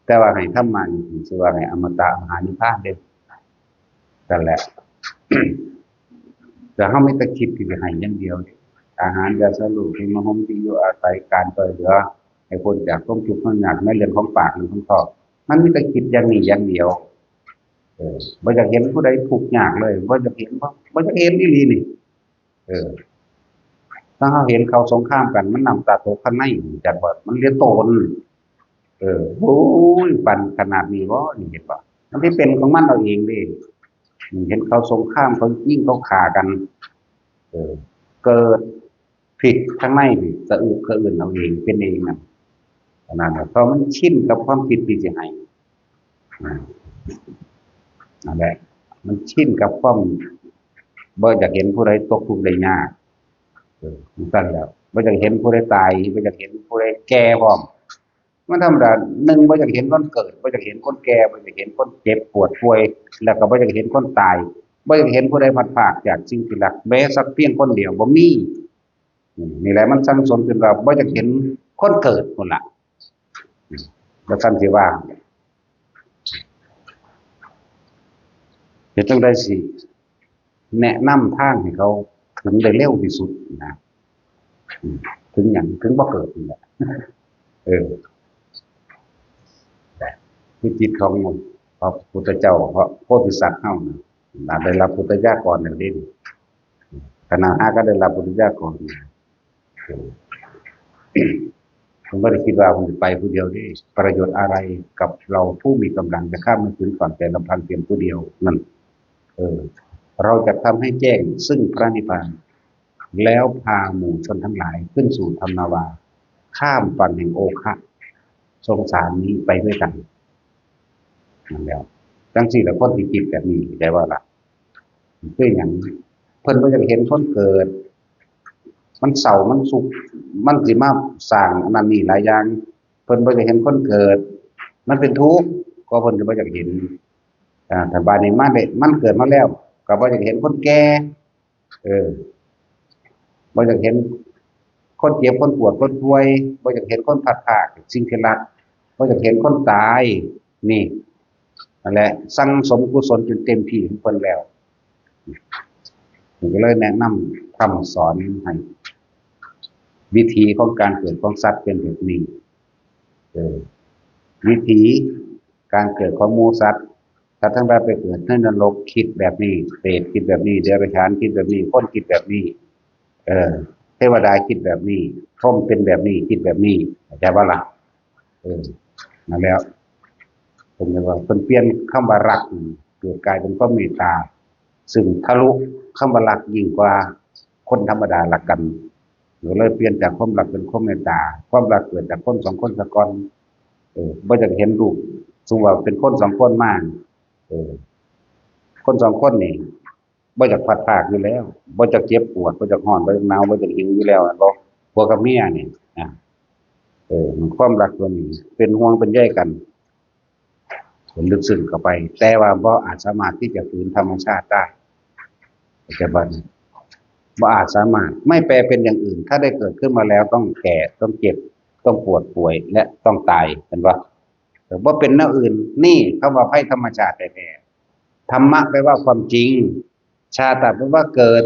[SPEAKER 1] แต่ว่าให้ทำมานี่ชื่อว่าให้อมตะมหานิพพานเด้นั่นแหละ แต่เฮามีแต่คิดที่จะให้อย่างเดียวอาหารยาสลบที่มาห่มที่อยู่อาศัยการช่วยเหลือให้พ้นจากความทุกข์ความยากในเรื่องของปากหรือของท้องมันมีแต่คิดอย่างนี้อย่างเดียวบ่อยากเห็นผู้ใดทุกข์ยากเลยบ่อยากเห็นบ่อยากเห็นอีหลีนี่เออถ้าเราเห็นเขาสงครามกันมันน้ำตาตกข้างในจักว่ามันเรียนโตนโอ้ยปานขนาดนี้บ่นี่เห็นบ่มันสิเป็นของมันเอาเองเด้เห็นเขาสงครามเขายิงเขาฆ่ากันเออเกิดผิดข้างในนี่สะอึกสะอื้นเอาเองเป็นเองน่ะขนาดนั้นเพราะมันชินกับความผิดที่สิให้อ่านั่นแหละมันชินกับความบ่อยากเห็นผู้ใดตกทุกข์ได้ยากมันซั่นแหล้วบ่อยากเห็นผู้ใดตายบ่อยากเห็นผู้ใดแก่พร้อมมันธรรมดาหนึ่งบ่อยากเห็นคนเกิดบ่อยากเห็นคนแก่บ่อยากเห็นคนเจ็บปวดป่วยแล้วก็บ่อยากเห็นคนตายบ่อยากเห็นผู้ใดพลัดพรากจากสิ่งที่รักแม้สักเพียงคนเดียวบ่มีนี่แหละมันสังสมขึ้นว่าบ่อยากเห็นคนเกิดพุ่นล่ะแล้วท่านสิว่าเฮ็ดจังได๋สิแนะนำทางให้เขาถึงได้เร็วที่สุดนะถึงหยังถึงบ่เกิดนี่แหละเออคือจิตของพระพุทธเจ้าพระโพธิสัตว์เฮาน่ะได้รับพุทธญาณก่อนนั่นเด้ขณะหาก็ได้รับพุทธญาณก่อนผมบ่ได้คิดว่าผมสิไปผู้เดียวเด้ประโยชน์อะไรกับเราผู้มีกำลังจะข้ามมาถึงฝั่งแต่ลำพังเพียงผู้เดียวนั่นเออเราจะทำให้แจ้งซึ่งพระนิพพานแล้วพาหมู่ชนทั้งหลายขึ้นสู่ธรรมนาวาข้ามฝั่งแห่งโอคะสงสารนี้ไปด้วยกันนั่นแล้วจังซี่แหละคนที่คิดแบบนี้ได้ว่าล่ะคือหยังเพิ่นบ่อยากเห็นคนเกิดมันเศร้ามันสุขมันสิมาสร้างอันนั้นนี่หลายอย่างเพิ่นบ่อยากเห็นคนเกิดมันเป็นทุกข์ก็เพิ่นก็บ่อยากเห็นแต่บัดนี้มาได้มันเกิดมาแล้วก็บ่อยากเห็นคนแก่เออบ่อยากเห็นคนเจ็บคนปวดคนป่วยบ่อยากเห็นคนพลัดพรากสิ่งที่รักบ่อยากเห็นคนตายนี่นั่นแหละสั่งสมกุศลจนเต็มที่ของเพิ่นแล้วผมก็เลยแนะนำคำสอนให้วิธีของการเกิดของสัตว์เป็นแบบนี้วิธีการเกิดของหมูสัตว์ถ้าทั้งหลายไปเกิดในนรกคิดแบบนี้เปรตคิดแบบนี้เดรัจฉานคิดแบบนี้คนคิดแบบนี้เทวดาคิดแบบนี้พรหมเป็นแบบนี้คิดแบบนี้เข้าใจบ่ล่ะนั่นแล้วผมเลยว่าเพิ่นเปลี่ยนคำว่ารักเกิดกลายเป็นความเมตตาซึ่งทะลุคำว่ารักยิ่งกว่าคนธรรมดารักกันเลยเปลี่ยนจากความรักเป็นความเมตตาความรักเกิดจากคนสองคนซะก่อนบ่อยากเห็นรูปสมมุติว่าเป็นคนสองคนมาคนสองคนนี่บ่อยากพลัดพรากอยู่แล้วบ่อยากเจ็บปวดบ่อยากร้อนบ่อยากหนาวบ่อยากหิวอยู่แล้วนั่นบ่ผัวกับเมียนี่นะความรักตัวนี้เป็นห่วงเป็นใยกันลึกซึ้งเข้าไปแต่ว่าบ่อาจสามารถที่จะฝืนธรรมชาติได้ปัจจุบันบ่อาจสามารถไม่แปลเป็นอย่างอื่นถ้าได้เกิดขึ้นมาแล้วต้องแก่ต้องเจ็บต้องปวดป่วยและต้องตายเห็นบ่บ่เป็นแนวอื่นนี่คำว่าภัยธรรมชาติแท้ๆธรรมะแปลว่าความจริงชาติแปลว่าเกิด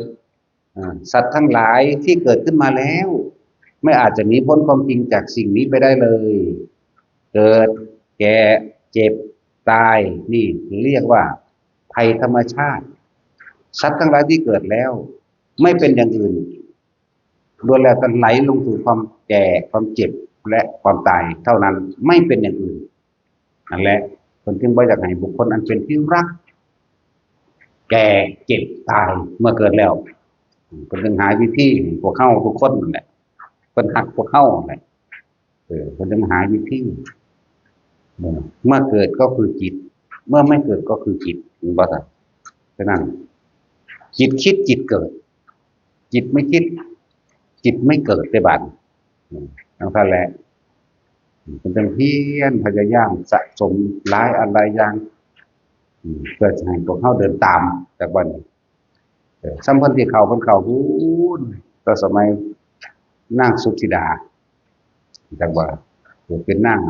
[SPEAKER 1] สัตว์ทั้งหลายที่เกิดขึ้นมาแล้วไม่อาจจะหนีพ้นความจริงจากสิ่งนี้ไปได้เลยเกิดแก่เจ็บตายนี่เรียกว่าภัยธรรมชาติสัตว์ทั้งหลายที่เกิดแล้วไม่เป็นอย่างอื่นล้วนแล้วแต่ไหลลงสู่ความแก่ความเจ็บและความตายเท่านั้นไม่เป็นอย่างอื่นนั่นแหละคนจึงบ่อยากให้บุคคลอันเป็นที่รักแก่เจ็บตายเมื่อเกิดแล้วคนจึงหาวิธีพวกเฮาทุกคนนั่นแหละเพิ่นฮักพวกเฮานั่นแหละคนจึงหาวิธีเมื่อเกิดก็คือจิตเมื่อไม่เกิดก็คือจิตบ่ทันฉะนั้นจิตคิดจิตเกิดจิตไม่คิดจิตไม่เกิดได้บัดทั้งนั้นแหละเป็นเพียรพยายามสะสมหลายอะไรอย่างเพื่อจะให้พวกเฮาเดินตามจากวันนี้สัมพันธ์ที่เขาเพิ่นเข้าพูนแต่สมัย นางสุธิดาจักว่าเป็นนาง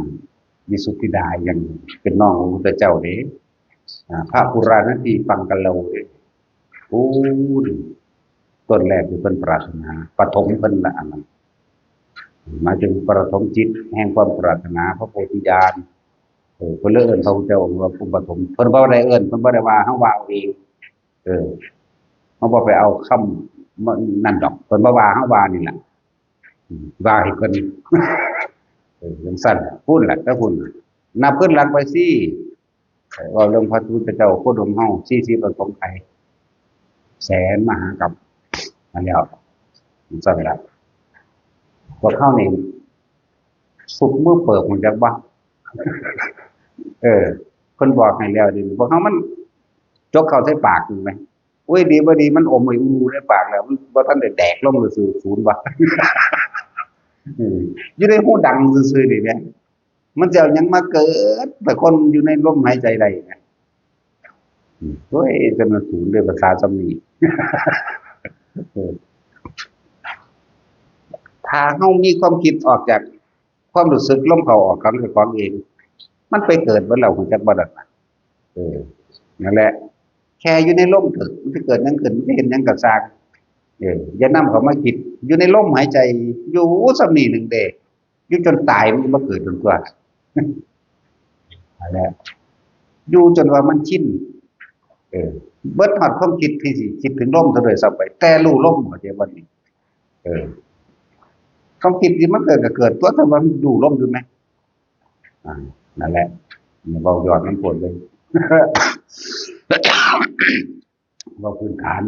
[SPEAKER 1] วิสุทธิดาอย่างเป็นน้องของพระพุทธเจ้าเด้พระปุราณทีปังกะโลเด้โอ้ดิต้นแรกคือเพิ่นปรารถนาปฐมเพิ่นละอันนั้นหมายถึงปฐมจิตแห่งความปรารถนาพระโพธิญาณเพิ่นเลยเอิ้นพระพุทธเจ้าว่าผู้ปฐมเพิ่นบ่ได้เอิ้นเพิ่นบ่ได้ว่าเฮาว่าเอาเองเออเฮาบ่ไปเอาคำนั่นดอกเพิ่นบ่ว่าเฮาว่านี่ล่ะว่าให้เพิ่นจังซั่นพูดแหละถ้าพูดนับเพิ่นหลังไปสิว่าเรื่องพระพุทธเจ้าโคดมเฮา40ประสงค์ไขแสนมหากัปนั่นแล้วซั่นล่ะพวกเขานี่สุกมือเปิบมันจักบ่เพิ่นบอกให้แล้วดิพวกเขามันจกเข้าใส่ปากอยู่ไหมอุ้ยดีบ่ดีมันอมไอ้อูในปากแล้วมันบ่ทันได้แดกลงซื่อศูนย์บ่อยู่ในหูดังซื่อๆนี่แหละมันจะเอาหยังมาเกิดแต่คนอยู่ในลมหายใจใดไงโอ้ยจนมันศูนย์ด้วยภาษาสำนีถ้าเฮามีความคิดออกจากความรู้สึกลมเข้าออกของเองมันไปเกิดบ่แล้วฮู้จักบ่ดอกนั่นแหละแค่อยู่ในลมเถิดมันจะเกิดหยังขึ้นมันจะเห็นหยังก็สร้างอย่านำเข้ามาคิดอยู่ในลมหายใจอยู่สำนีหนึ่งเด้อยู่จนตายมันบ่เกิดจนกว่านั่นแหละอยู่จนว่ามันชินเบิดฮอดความคิดที่สิคิดถึงลมซะด้วยซ้ำไปแต่รู้ลมบ่ใช่บัดนี้ความคิดที่มันเกิดก็เกิดตัวแต่ว่ามันดูลมอยู่ไหมนั่นแหละเว้าย้อนมันปวดเลยเว้าพื้นฐาน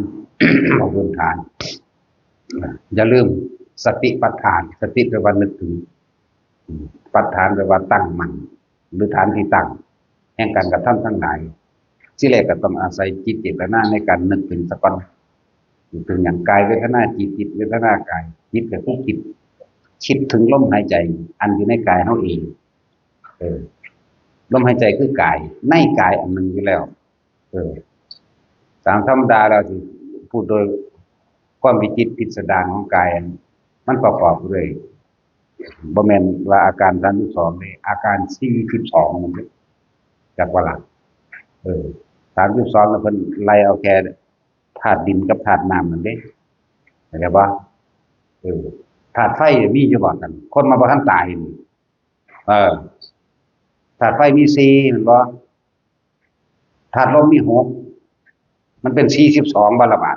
[SPEAKER 1] เว้าพื้นฐานอย่าลืมสติปัฏฐานสติแปลว่านึกถึงปัฏฐานแปลว่าตั้งมั่นหรือฐานที่ตั้งแห่งการกระทำทั้งหลายที่แรกก็ต้องอาศัยจิตเจตนาในการนึกถึงซะก่อนถึงอย่างกายเวทนาจิตเวทนากายจิตก็คือคิดถึงลมหายใจอันอยู่ในกายเฮาเองลมหายใจคือกายในกายอันนึงอยู่แล้วตามธรรมดาเราสิพูดโดยความวิจิตรพิสดารของกายมันประกอบด้วยบ่แม่นว่าอาการ32นี่อาการ42มันจักว่าล่ะ32แล้วเพิ่นไล่เอาแค่ธาตุดินกับธาตุน้ำนั่นเด้เข้าใจบ่ธาตุไฟมีอยู่บ่กันคนมาบ่ทันตายนี่ธาตุไฟมี4แม่นบ่ธาตุลมมี6มันเป็น42บ่ละบาด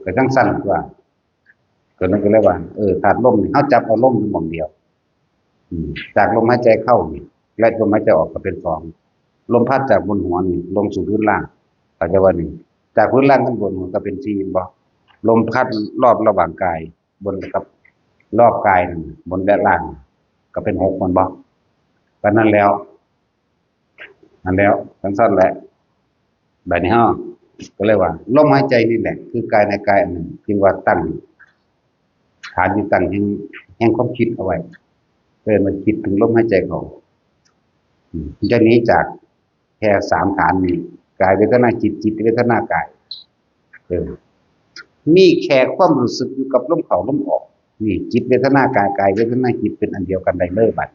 [SPEAKER 1] ก็จังซั่นว่าก็นั่นก็เลยว่าธาตุลมนี่เฮาจับเอาลมอยู่หม้องเดียวจากลมหายใจเข้านี่และลมหายใจออกก็เป็น2ลมพัดจากบนหัวนี่ลงสู่พื้นล่างเข้าใจว่านี่จากพื้นล่างขึ้นบนหัวก็เป็น4บ่ลมพัดรอบระหว่างกายบนกับรอบกายนั่นบนและล่างก็เป็น6มันบ่ก็นั่นแล้วจังซั่นแหละบัดนี้เฮาก็เลยว่าลมหายใจนี่แหละคือกายในกายอันหนึ่งที่ว่าตั้งฐานที่ตั้งแห่งความคิดเอาไว้มันคิดถึงลมหายใจเขาจะหนีจากแค่3ฐานนี้กายเวทนาจิตเวทนากายมีแค่ความรู้สึกอยู่กับลมเข้าลมออกนี่จิตเวทนากายเวทนาจิตเป็นอันเดียวกันได้เลยบัด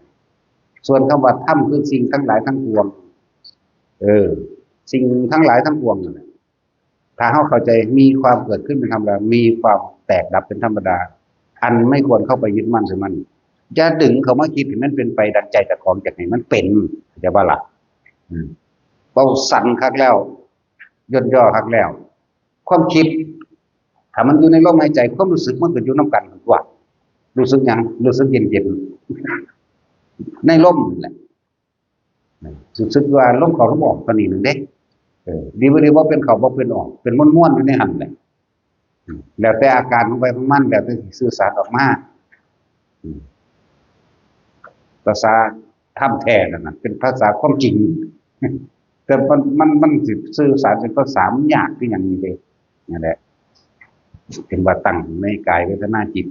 [SPEAKER 1] ส่วนคำว่าธรรมคือสิ่งทั้งหลายทั้งปวงสิ่งทั้งหลายทั้งปวงนั่นแหละถ้าเฮาเข้าใจมีความเกิดขึ้นเป็นธรรมดามีความแตกดับเป็นธรรมดาอันไม่ควรเข้าไปยึดมั่นถือมั่นอย่าดึงเข้ามาคิดให้มันเป็นไปดังใจแต่ของจากให้มันเป็นจะว่าล่ะเว้าสั่นคักแล้วย่นย่อคักแล้วความคิดถ้ามันอยู่ในลมหายใจความรู้สึกมันก็อยู่นำกันว่ารู้สึกหยังรู้สึกเย็นๆในลมนั่นแหละรู้สึกว่าลมเข้าลมออกก็นี่นึงเด้ดีบ่ดีว่าเป็นเข้าบ่เป็นออกเป็นม้วนๆอยู่ในหั่นแหละแล้วแต่อาการของไปของมันแล้วแต่สิสื่อสารออกมาภาษาธรรมแท้นั่นน่ะเป็นภาษาความจริงแต่มันสิสื่อสารเป็นภาษายากคือหยังนี่เด้นั่นแหละเป็นว่าตั้งในกายเวทนาจิต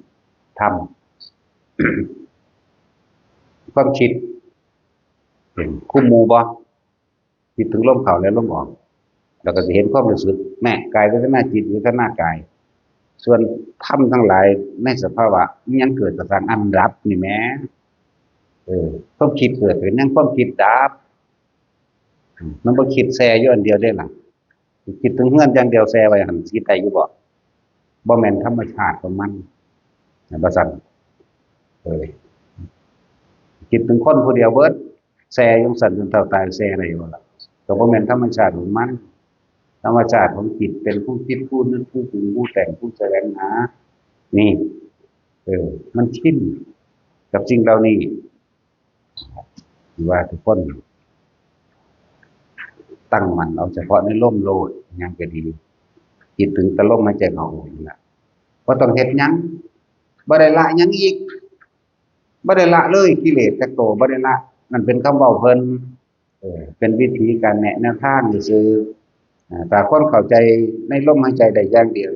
[SPEAKER 1] ธรรมความคิดเป็นคู่หมู่บ่คิดถึงลมเข้าและลมออกแล้วก็จะเห็นความรู้สึกแม่กายเวทนาจิตเวทนากาย ส่วนธรรมทั้งหลายในสภาวะอิหยังเกิดกับทางอันดับนี่แหมความคิดเกิดเป็นหยังความคิดดับมันบ่คิดแซ่อยู่อันเดียวได้ล่ะคิดถึงเฮือนอย่างเดียวแซ่ไว้หั่นคิดได้อยู่บ่แม่นธรรมชาติของมันบ่ซั่นคิดถึงคนผู้เดียวเบิดแซ่จังซั่นจนเท่าตายแซ่ได้บ่ล่ะก็บ่แม่นธรรมชาติของมันธรรมชาติของจิตเป็นผู้คิดผู้นึกผู้ปรุงผู้แต่งผู้แสวงหานี่มันชินกับสิ่งเหล่านี้ว่าทุกคนตั้งมั่นเอาเฉพาะในลมโลดยังก็ดีคิดถึงแต่ลมหายใจเข้าออกนี่ล่ะบ่ต้องเฮ็ดหยังบ่ได้ละหยังอีกบ่ได้ละเลยกิเลสจักโตบ่ได้ละนั่นเป็นคำเว้าเพิ่นเป็นวิธีการแนะแนวทางซื่อแต่คนเข้าใจในลมหายใจได้อย่างเดียว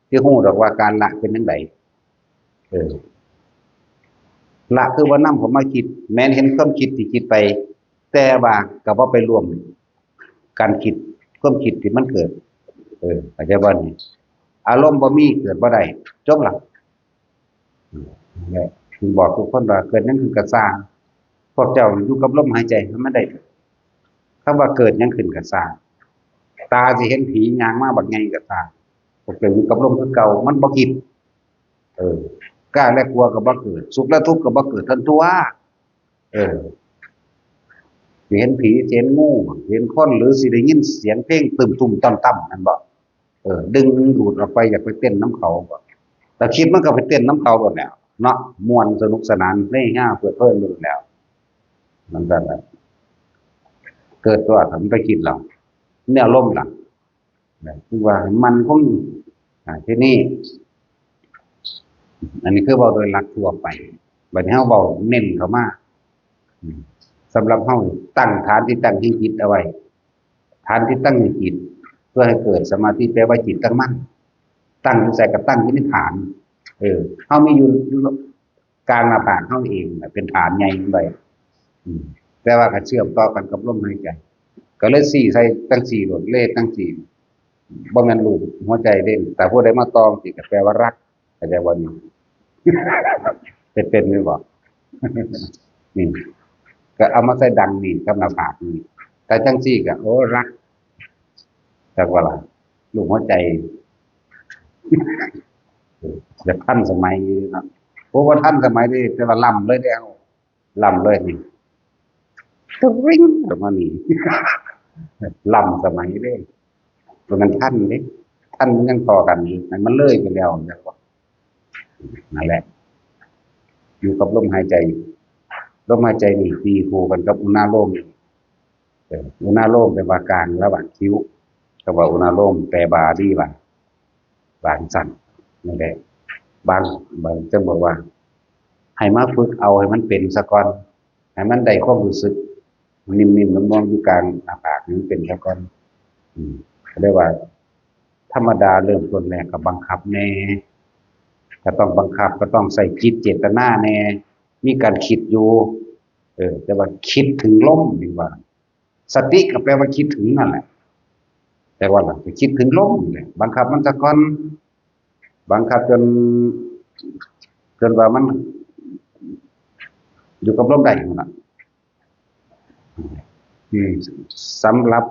[SPEAKER 1] สิฮู้ดอกว่าการละเป็นจังไดละคือว่านำเข้ามาคิดแม้นเห็นความคิดที่คิดไปแต่ว่าก็บ่ไปร่วมการคิดความคิดที่มันเกิดเข้าใจบ่นี่อารมณ์บ่มีเกิดบ่ได้จบล่ะนี่ถึงบอกทุกคนว่าเกิดหยังขึ้นก็สร้างพวกเจ้าอยู่กับลมหายใจมันได้คำว่าเกิดหยังขึ้นก็สร้างตาสิเห็นผีย่างมาบักใหญ่ก็สร้างพวกเจ้าอยู่กับลมคือเก่ามันบ่คิดกล้าและกลัวก็บ่เกิดสุขและทุกข์ก็บ่เกิดทันตัวสิเห็นผีสิเห็นงูเห็นคนหรือสิได้ยินเสียงเพลงตึมตุ่มต่ำๆนั่นบ่ดึงดูดออกไปอยากไปเต้นน้ำเขาบ่แต่คิดมันก็ไปเต้นน้ำเขาบ่แล้วเนาะม่วนสนุกสนานเฮฮาเพลิดเพลินอยู่แล้วมันก็เกิดตัวทำไปคิดเราแนวลมล่ะคือว่ามันคงที่นี่อันนี้คือเว้าโดยหลักทั่วไปบัดนี้เฮาเว้าเน้นเข้ามาสำหรับเฮาตั้งฐานที่ตั้งให้จิตเอาไว้ฐานที่ตั้งให้จิตเพื่อให้เกิดสมาธิแปลว่าจิตตั้งมั่นตั้งอยู่ใส่กับตั้งอยู่ในฐานเฮามีอยู่กลางหน้าผากเฮาเองเป็นฐานใหญ่ขึ้นไปแต่ว่าก็เชื่อมต่อกันกับลมหายใจก็เลยสี่ใส่ตั้ง4โหลดเลขตั้ง4บ่แม่นรูปหัวใจเล่นแต่ผู้ใดมาตองสิก็แปลว่ารักเข้าใจบ่นี่เป็นหรือบ่นี่ก็เอามาใส่ดังนี่กับหน้าผากนี่แต่จังซี่ก็โอ้รักจักว่าล่ะลูกหัวใจจะทันสมัยนี้เนาะโอ้ว่าทันสมัยนี้แต่ว่าล้ำเลยแล้วล้ำเลยนี่ตะริงประมาณนี้ล้ำสมัยเด้มันทันเด้ทันยังต่อกันอีกมันเลยไปแล้วจังว่านั่นแหละอยู่กับลมหายใจลมหายใจนี่ตีคู่กันกับอุณาโลมอุณาโลมแปลว่ากลางระหว่างคิ้วก็ว่าอุณาโลมแปลบาดีว่าบางสั่นนั่นแหละบางจะบอกว่าให้มาฝึกเอาให้มันเป็นซะก่อนให้มันได้ความรู้สึกนิ่มๆมองอยู่กลางหน้าผากนี่เป็นซะก่อนก็เรียกว่าธรรมดาเริ่มต้นแรกก็บังคับแน่ก็ต้องบังคับก็ต้องใส่จิตเจตนาแน่มีการคิดอยู่แต่ว่าคิดถึงลมดีกว่าสติก็แปลว่าคิดถึงนั่นแหละแต่ว่าหลังไปคิดถึงลมเนี่ยบังคับมันซะก่อนบังคับจนว่ามันอยู่กับลมได้นั่นล่ะสำหรับ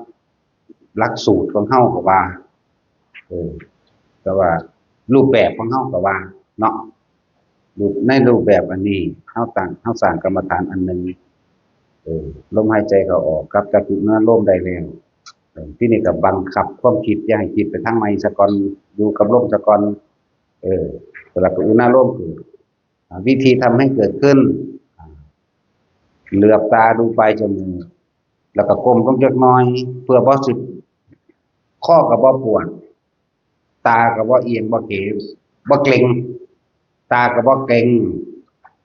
[SPEAKER 1] หลักสูตรของเฮาก็ว่าแต่ว่ารูปแบบของเฮาก็ว่าเนาะในรูปแบบอันนี้เฮาสร้างกรรมฐานอันนึงลมหายใจเข้าออกกับจักขุเนื้อลมได้แล้วที่นี่ก็บังคับความคิดอย่าให้คิดไปทางใหม่ซะก่อนอยู่กับลมซะก่อนแล้วก็อุณาโลมคือวิธีทำให้เกิดขึ้นเหลือบตาดูปลายจมูกแล้วก็ก้มลงจักหน่อยเพื่อบ่สิข้อก็บ่ปวดตาก็บ่เอียงบ่เขวบ่เกร็งตาก็บ่เกร็ง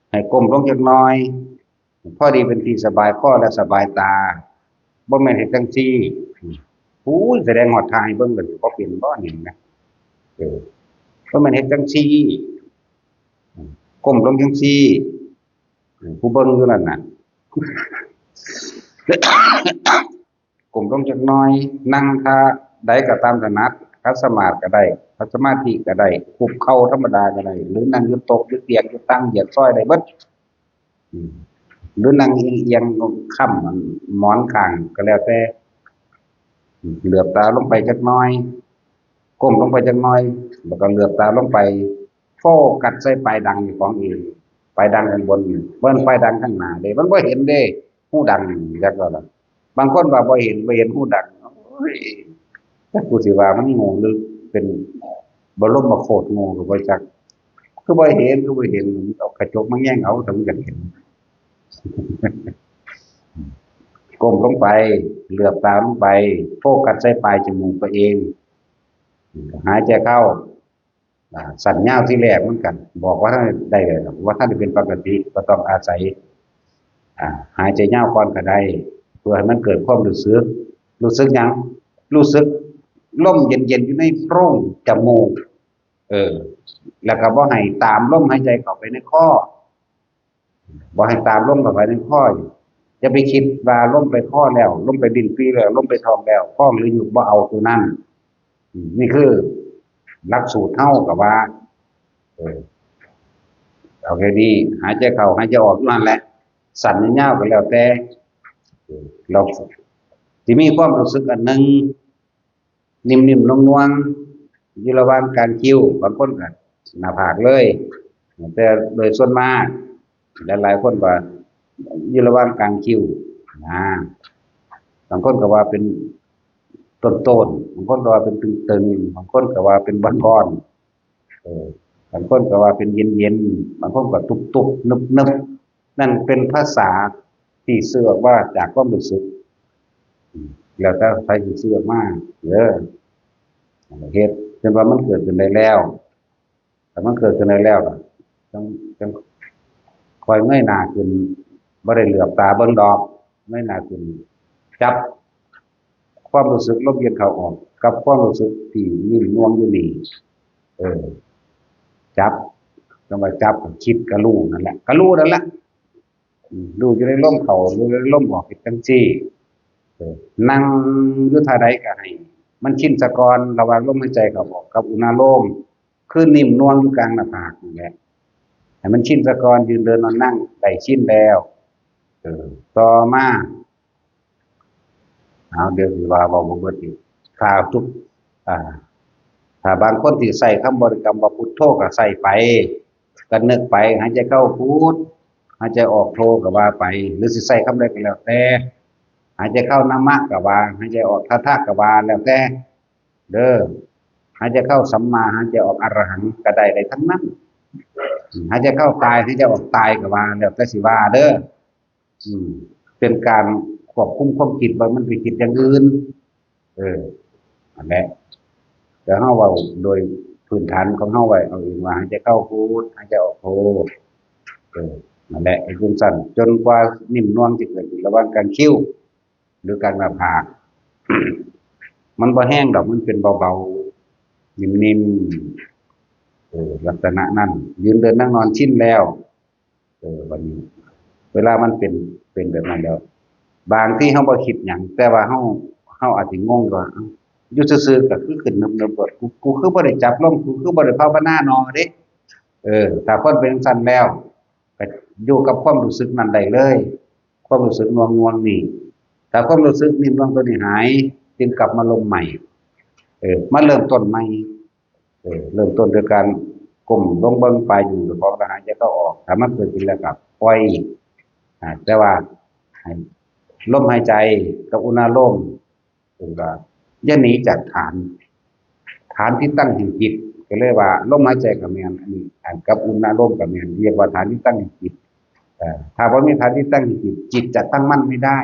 [SPEAKER 1] ให้ก้มลงจักหน่อยพอดีเป็นที่สบายข้อและสบายตาบ่แม่นเฮ็ดจังซี่แสดงฮอดทางให้เบิ่งกันบ่เป็นบ่นี่นะบ่แม่นเฮ็ดจังซี่ก้มลงจังซี่ผู้เบิ่งอยู่นั่นน่ะก้มลงจักหน่อยนั่งท่าใดก็ตามถนัดคัดสมาธิก็ได้พ สมาธิก็ได้คุกเข่าธรรมดาก็ได้หรือนั่งอยู่โต๊ะอยู่เตียงอยู่ตั้งเหยียดซ้อยได้เบิดหรือนั่งเอียงค่ำหมอนข้างก็แล้วแต่เหลือบตาลงไปจักหน้อยก้มลงไปจักหน้อยแล้วก็เหลือบตาลงไปโฟกัสใส่ปลายดังของเองปลายดังข้างบนเบิ้นปลายดังข้างหน้าเด้มันบ่เห็นเด้หูดังจักว่าล่ะบางคนว่าบ่เห็นหูดังโอ้ยแต่กูสิว่ามันโง่หรือเป็นบรมโคตรโง่ก็บ่จักคือบ่เห็นเอากระจกมาแย่งเอาถึงจะเห็นก้มลงไปเหลือบตาลงไปโฟกัสใส่ปลายจมูกตัวเองหายใจเข้าสั่นยาวที่แรกเหมือนกันบอกว่าท่านได้เลยว่าท่านเป็นปกติก็ต้องอาศัยหายใจยาวก่อนก็ได้เพื่อให้มันเกิดความรู้สึกยังรู้สึกลมเย็นๆอยู่ในโพรงจมูกแล้วก็บ่ให้ตามลมหายใจเข้าไปในคอบ่ให้ตามลมเข้าไปในคออย่าไปคิดว่าลมไปคอแล้วลมไปดินปีแล้วลมไปท้องแล้วคอหรืออยู่บ่เอาตัวนั้นนี่คือหลักสูตรเท่ากับว่าเอาแค่ดีหายใจเข้าหายใจออกนั่นแหละสั่นยาวๆก็แล้วแต่เราที่มีความรู้สึกอันหนึ่งนิ่มๆนวลๆอยู่ระหว่างการคิ้วบางคนก็หน้าผากเลยแต่โดยส่วนมากหลายๆคนว่าอยู่ระหว่างกลางคิ้วบางคนก็ว่าเป็นต้นบางคนก็ว่าเป็นตึงๆบางคนก็ว่าเป็นบ้อนๆบางคนก็ว่าเป็นเย็นๆบางคนก็ตุบๆนึบๆนั่นเป็นภาษาที่เสื่อว่าจากความรู้สึกแล้วแต่ใครสิเสื่อมากเหตุเป็นว่ามันเกิดขึ้นได้แล้วแต่มันเกิดขึ้นได้แล้วต้องคอยเงยหน้าขึ้นบ่ได้เหลือบตาเบิ่งดอกเงยหน้าขึ้นจับความรู้สึกลมเย็นเข้าออกกับความรู้สึกที่นิ่มนวลอยู่นี่จับต้องมาจับคิดกะรู้นั่นแหละรู้อยู่ในลมเข้ารู้ในลมออกเป็นจังซี่นั่งอยู่ท่าใดก็ให้มันชินซะก่อนระหว่างลมหายใจเข้าออกกับอุณาโลมคือนิ่มนวลอยู่กลางหน้าผากนี่แหละให้มันชินซะก่อนยืนเดินนอนนั่งได้ชินแล้วต่อมาเอาเดี๋ยวสิว่าบ่เบิดอีกข่าวทุกถ้าบางคนที่ใส่คำบริกรรมว่าพุทโธก็ใส่ไปก็นึกไปหายใจเข้าพุทหายใจออกโธก็ว่าไปหรือสิใส่คำใดก็แล้วแต่หายใจเข้านะมะก็ว่าหายใจออกทะทะก็ว่าแล้วแต่เด้อหายใจเข้าสัมมาหายใจออกอรหังก็ได้ทั้งนั้นหายใจเข้าตายหายใจออกตายก็ว่าแล้วแต่สิว่าเด้อเป็นการควบคุมความคิดว่ามันไปคิดอย่างอื่นอันนี้เดี๋ยวเฮาเว้าโดยพื้นฐานของเฮาไว้เอาเองว่าหายใจเข้าพุทหายใจออกโธนั่นแหละไอ้คุณสั่นจนกว่านิ่มนวลจะเกิดขึ้นระหว่างการคิ้วหรือการหน้าผากมันบ่แห้งดอกมันเป็นเบาๆนิ่มๆลักษณะนั้นยืนเดินนั่งนอนชินแล้ววันนี้เวลามันเป็นแบบนั้นแล้วบางที่เฮาบ่คิดหยังแต่ว่าเฮาอาจสิงงว่าอยู่ซื่อๆก็คือขึ้นนึบๆกูคือบ่ได้จับลมกูคือบ่ได้ภาวนาเนาะเด้ถ้าคนเป็นจังซั่นแล้วก็อยู่กับความรู้สึกนั้นได้เลยความรู้สึกง่วงๆนี่ถ้าความรู้สึกนิ่มนวลตัวนี้หายจึงกลับมาลมใหม่มาเริ่มต้นใหม่เริ่มต้นด้วยการก้มลงเบิ่งปลายอยู่ของหายใจเข้าออกถ้ามันเกิดขึ้นแล้วก็ปล่อยแต่ว่าให้ลมหายใจกับอุณาโลมก็อย่าหนีจากฐานที่ตั้งแห่งจิตก็เลยว่าลมหายใจกับแม่นอันนี้กับอุณาโลมกับแม่นเรียกว่าฐานที่ตั้งแห่งจิตถ้าบ่มีฐานที่ตั้งแห่งจิตจิตจะตั้งมั่นไม่ได้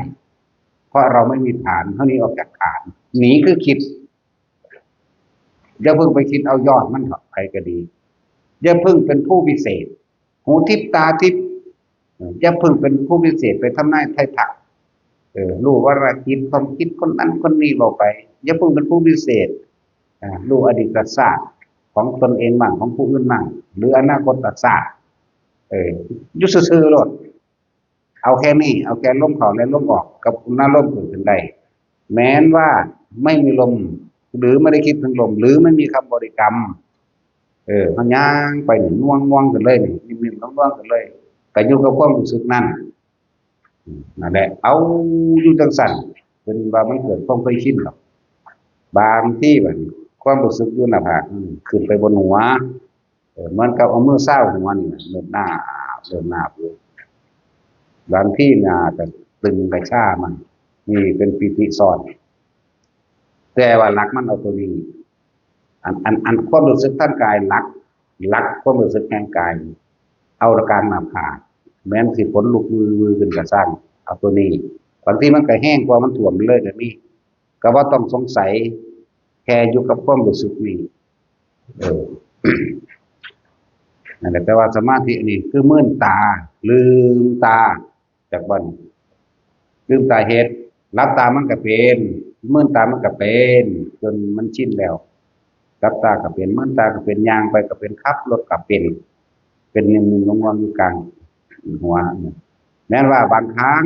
[SPEAKER 1] เพราะเราไม่มีฐานเท่านี้ออกจากฐานหนีคือคิดอย่าเพิ่งไปคิดเอายอดมันเถอะใครก็ดีอย่าเพิ่งเป็นผู้พิเศษหูทิพตาทิพอย่าเพิ่งเป็นผู้พิเศษไปทำนายไทยทักรู้ว่าราคิดความคิดคนนั้นคนนี้บอกไปอย่าเพิ่งเป็นผู้พิเศษรู้อดีตศาสตร์ของตนเองบ้างของผู้อื่นบ้างหรืออนาคตศาสตร์อยู่ซื่อๆโลดเอาแค่นี้เอาแค่ลมเข้าและลมออกกับอุณาโลมเกิดขึ้นได้แม้นว่าไม่มีลม หรือไม่ได้คิดถึงลมหรือไม่มีคำบริกรรมมันย่างไปน่วงน่วงกันเลยนี่นิ่มๆน่วงๆกันเลยแต่อยู่กับความรู้สึกนั่นนั่นแหละเอาอยู่จังสั่นเป็นว่ามันเกิดความเคยชินหรอกบางที่แบบความรู้สึกอยู่หน้าผากขึ้นไปบนหัวเหมือนกับเอามือเศร้าหัวนี่เริ่มหน้าอยู่บางที่หน้าแต่ตึงกระชามันนี่เป็นปิติซ้อนแต่ว่าหลักมันเอาตัวนี้อันความรู้สึกท่านกายหลักความรู้สึกแห่งกายเอาละการมาผ่าแม้นสิผลลุกมือขึ้นกระสร้างเอาตัวนี้บางทีมันก็แห้งกว่ามันถ่วมเลยแต่นี่ก็ว่าต้องสงสัยแค่อยู่กับความรู้สึกนี้เออ นั่นแหละแต่ว่าสมาธินี่คือมื่นตาลืมตาจากบ้านลืมตาเฮ็ดรับตามันก็เป็นมื่นตามันก็เป็นจนมันชินแล้วรับตาก็เป็นมื่นตาก็เป็นยางไปก็เป็นขับรถก็เป็นหนึ่งลงอยู่กลางหัวแม้ว่าบางครั้ง